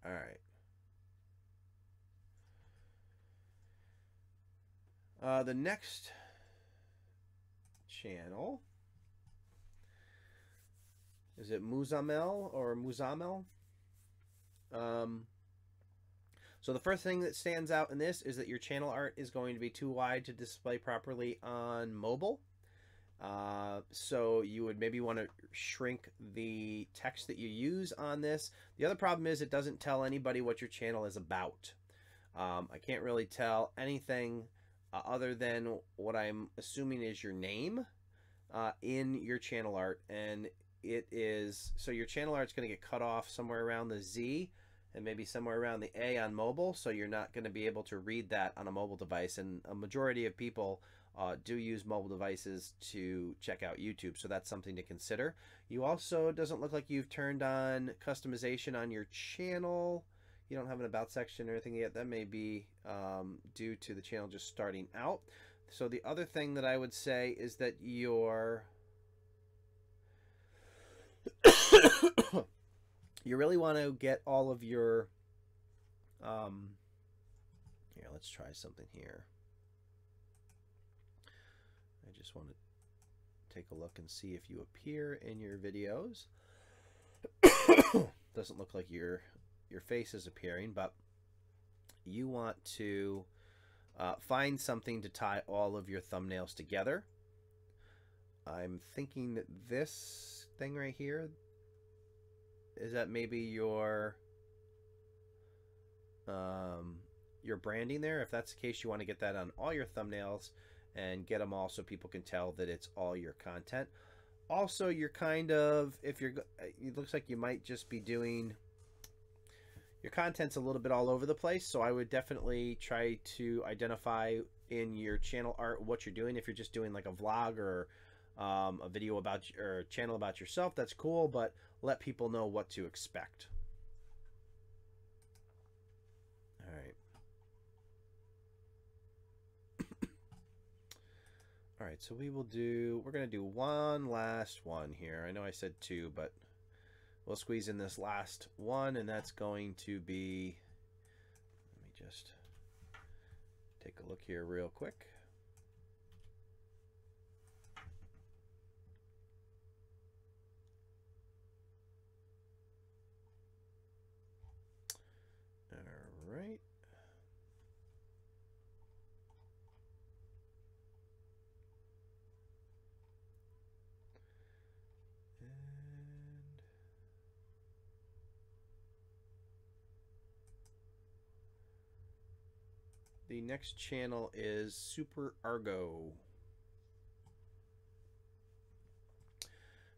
All right. The next channel, is it Muzamel or Muzamel? So the first thing that stands out in this is that your channel art is going to be too wide to display properly on mobile. So you would maybe want to shrink the text that you use on this. The other problem is it doesn't tell anybody what your channel is about. I can't really tell anything other than what I'm assuming is your name in your channel art. And it is, so your channel art's going to get cut off somewhere around the Z and maybe somewhere around the A on mobile. So you're not going to be able to read that on a mobile device. And a majority of people do use mobile devices to check out YouTube. So that's something to consider. You also, doesn't look like you've turned on customization on your channel. You don't have an about section or anything yet. That may be due to the channel just starting out. So the other thing that I would say is that your you really want to get all of your here, let's try something here. I just want to take a look and see if you appear in your videos. Doesn't look like your face is appearing, but you want to find something to tie all of your thumbnails together. I'm thinking that this thing right here, is that maybe your branding there? If that's the case, you want to get that on all your thumbnails and get them all so people can tell that it's all your content. Also, you're kind of, if you're, it looks like you might just be doing, your content's a little bit all over the place, so I would definitely try to identify in your channel art what you're doing. If you're just doing like a vlog or a video about, or a channel about yourself, that's cool, but let people know what to expect. All right. All right, so we're going to do one last one here. I know I said two, but we'll squeeze in this last one, and that's going to be, let me just take a look here real quick. All right. The next channel is Super Argo.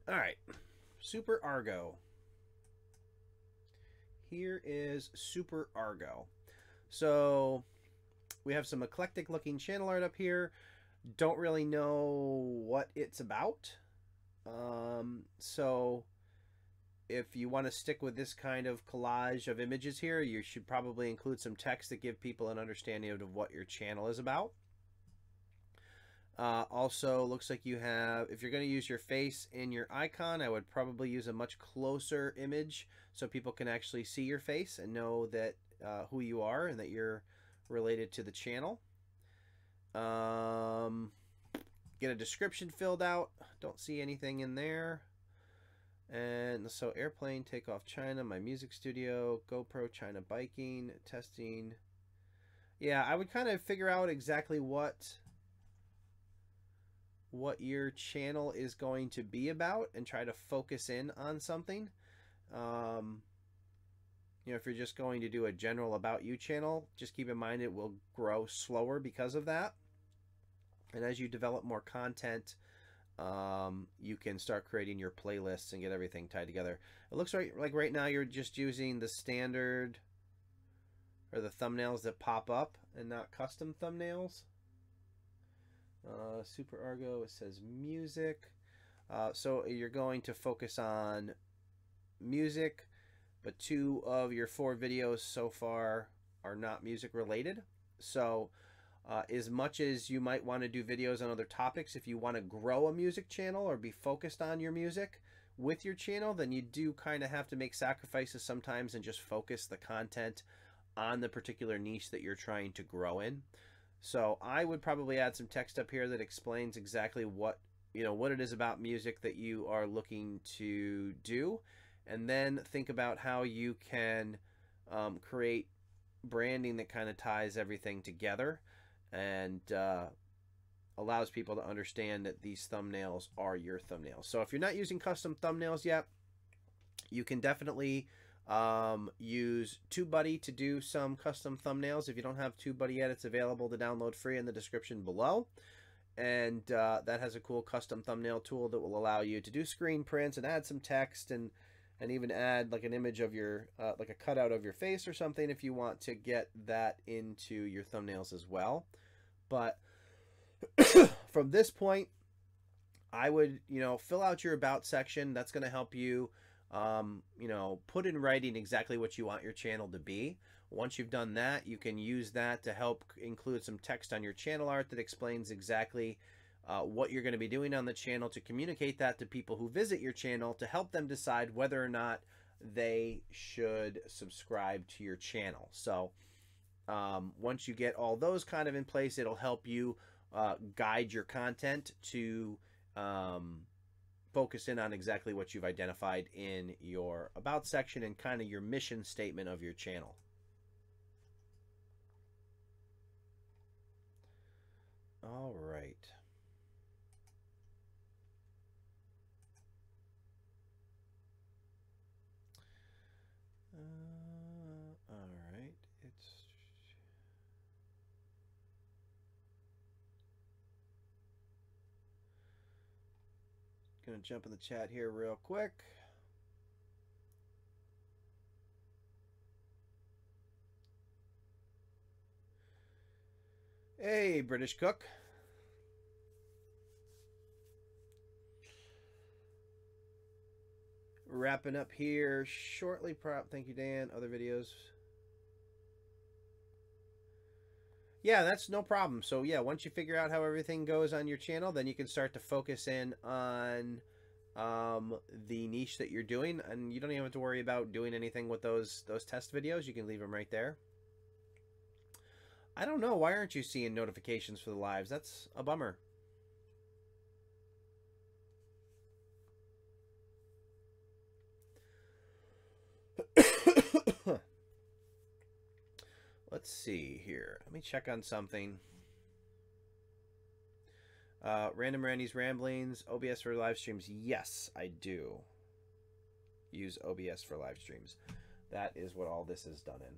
All right, Super Argo. Here is Super Argo. So we have some eclectic looking channel art up here. Don't really know what it's about. So if you want to stick with this kind of collage of images here, you should probably include some text that give people an understanding of what your channel is about. Also, looks like you have, if you're going to use your face in your icon, I would probably use a much closer image so people can actually see your face and know that who you are and that you're related to the channel. Get a description filled out. Don't see anything in there. And so airplane, takeoff China, my music studio, GoPro, China biking, testing. Yeah, I would kind of figure out exactly what your channel is going to be about and try to focus in on something. You know, if you're just going to do a general about you channel, just keep in mind it will grow slower because of that. And as you develop more content, you can start creating your playlists and get everything tied together. It looks like right now you're just using the standard or the thumbnails that pop up and not custom thumbnails. Super Argo, it says music. So you're going to focus on music, but 2 of your 4 videos so far are not music related. So as much as you might want to do videos on other topics, if you want to grow a music channel or be focused on your music with your channel, then you do kind of have to make sacrifices sometimes and just focus the content on the particular niche that you're trying to grow in. So I would probably add some text up here that explains exactly what it is about music that you are looking to do, and then think about how you can create branding that kind of ties everything together and allows people to understand that these thumbnails are your thumbnails. So if you're not using custom thumbnails yet, you can definitely use TubeBuddy to do some custom thumbnails. If you don't have TubeBuddy yet, it's available to download free in the description below. And that has a cool custom thumbnail tool that will allow you to do screen prints and add some text and even add like an image of your, like a cutout of your face or something if you want to get that into your thumbnails as well. But from this point, I would, fill out your about section. That's going to help you, put in writing exactly what you want your channel to be. Once you've done that, you can use that to help include some text on your channel art that explains exactly what you're going to be doing on the channel, to communicate that to people who visit your channel, to help them decide whether or not they should subscribe to your channel. So once you get all those kind of in place, it'll help you guide your content to focus in on exactly what you've identified in your about section and kind of your mission statement of your channel. All right. All right. Gonna jump in the chat here real quick. Hey, British Cook. Wrapping up here shortly. Thank you, Dan. Other videos. Yeah, that's no problem. So yeah, once you figure out how everything goes on your channel, then you can start to focus in on the niche that you're doing, and you don't even have to worry about doing anything with those test videos. You can leave them right there. I don't know, why aren't you seeing notifications for the lives? That's a bummer. Let's see here. Let me check on something. Random Randy's Ramblings, OBS for live streams. Yes, I do use OBS for live streams. That is what all this is done in.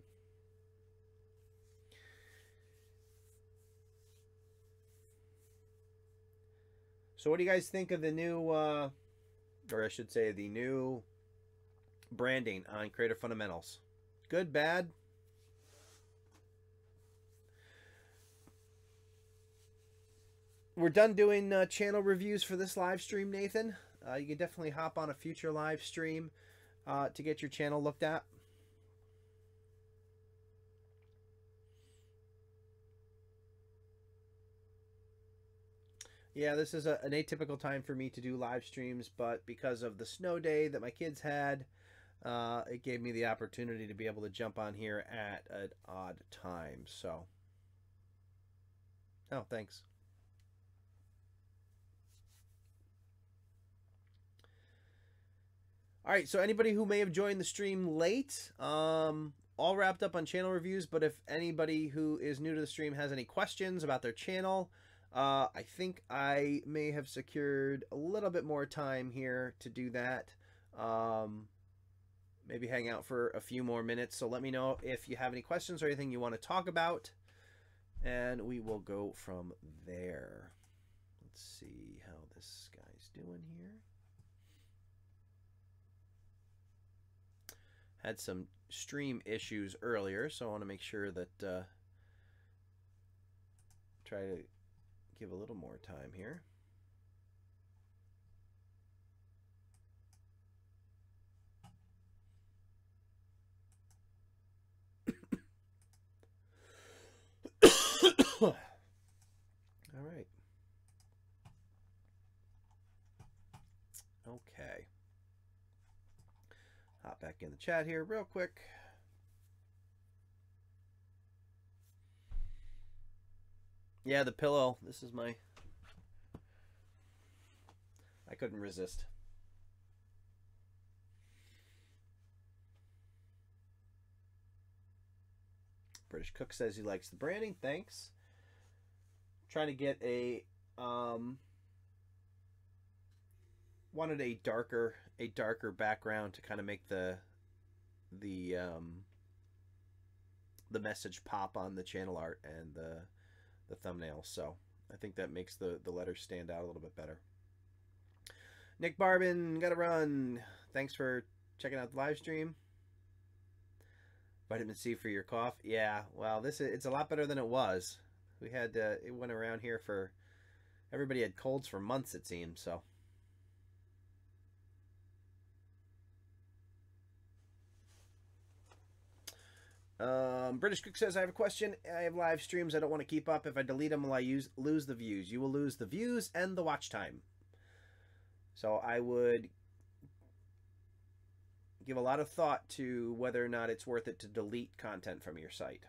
So what do you guys think of the new, or I should say the new branding on Creator Fundamentals? Good, bad? We're done doing channel reviews for this live stream, Nathan. You can definitely hop on a future live stream to get your channel looked at. Yeah, this is an atypical time for me to do live streams, but because of the snow day that my kids had, it gave me the opportunity to be able to jump on here at an odd time. So, oh, thanks. All right, so anybody who may have joined the stream late, all wrapped up on channel reviews, but if anybody who is new to the stream has any questions about their channel, I think I may have secured a little bit more time here to do that. Maybe hang out for a few more minutes. So let me know if you have any questions or anything you want to talk about, and we will go from there. Let's see how this guy's doing here. Had some stream issues earlier, so I want to make sure that try to give a little more time here. All right. Okay. Hop back in the chat here real quick. Yeah, the pillow. This is my... I couldn't resist. British Cook says he likes the branding. Thanks. Trying to get a... wanted a darker background to kind of make the message pop on the channel art and the thumbnail. So I think that makes the letters stand out a little bit better. Nick Barbin, gotta run. Thanks for checking out the live stream. Vitamin C for your cough. Yeah, well, it's a lot better than it was. We had it went around here for everybody had colds for months, it seemed. So. British Cook says, I have a question. I have live streams I don't want to keep up. If I delete them, will I lose the views? You will lose the views and the watch time. So I would give a lot of thought to whether or not it's worth it to delete content from your site.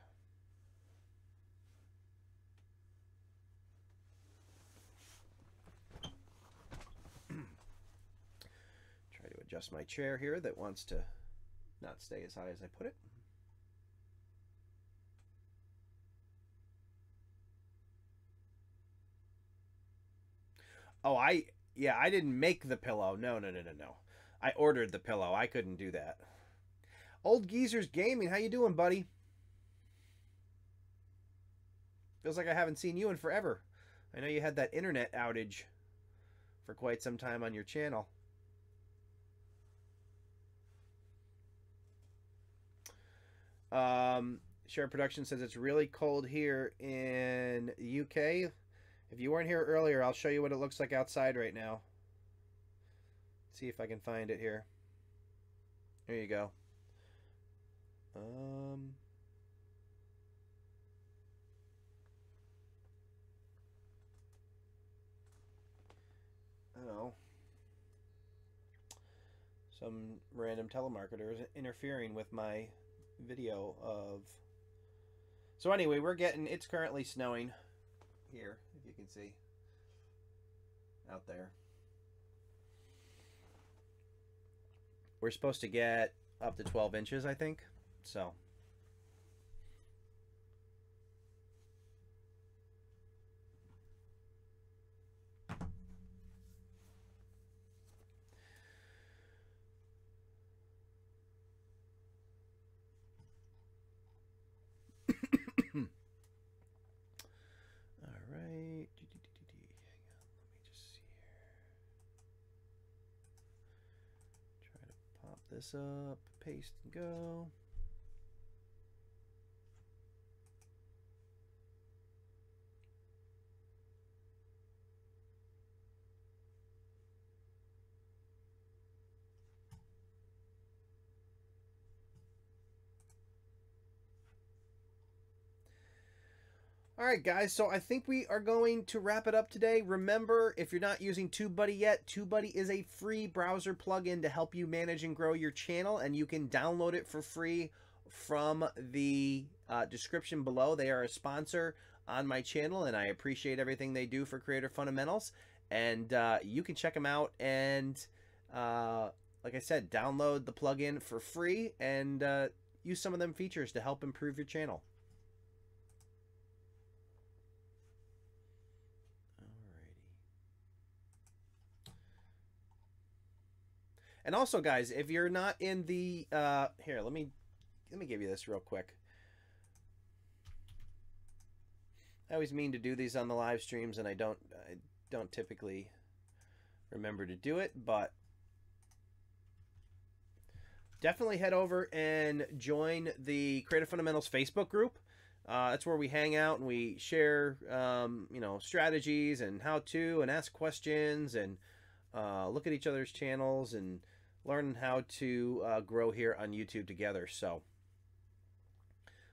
Try to adjust my chair here that wants to not stay as high as I put it. Oh, I didn't make the pillow. No. I ordered the pillow. I couldn't do that. Old Geezer's Gaming, how you doing, buddy? Feels like I haven't seen you in forever. I know you had that internet outage for quite some time on your channel. Share Production says it's really cold here in the UK. If you weren't here earlier, I'll show you what it looks like outside right now. See if I can find it here. There you go. Oh. Some random telemarketer is interfering with my video of... So anyway, it's currently snowing here, if you can see. Out there. We're supposed to get up to 12 inches, I think. So... this up, paste and go. All right, guys, so I think we are going to wrap it up today. Remember, if you're not using TubeBuddy yet, TubeBuddy is a free browser plugin to help you manage and grow your channel, and you can download it for free from the description below. They are a sponsor on my channel, and I appreciate everything they do for Creator Fundamentals. And you can check them out and, like I said, download the plugin for free and use some of them features to help improve your channel. And also, guys, if you're not in the here, let me give you this real quick. I always mean to do these on the live streams, and I don't typically remember to do it, but definitely head over and join the Creative Fundamentals Facebook group. That's where we hang out and we share, you know, strategies and how to, and ask questions, and look at each other's channels and learn how to grow here on YouTube together. So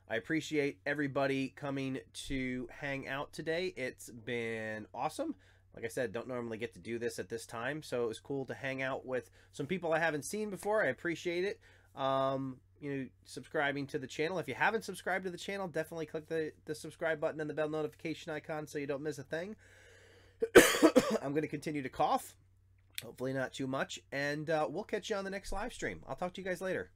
I appreciate everybody coming to hang out today. It's been awesome. Like I said, don't normally get to do this at this time, so it was cool to hang out with some people I haven't seen before. I appreciate it. You know, subscribing to the channel. If you haven't subscribed to the channel, definitely click the subscribe button and the bell notification icon so you don't miss a thing. I'm going to continue to cough. Hopefully not too much. And we'll catch you on the next live stream. I'll talk to you guys later.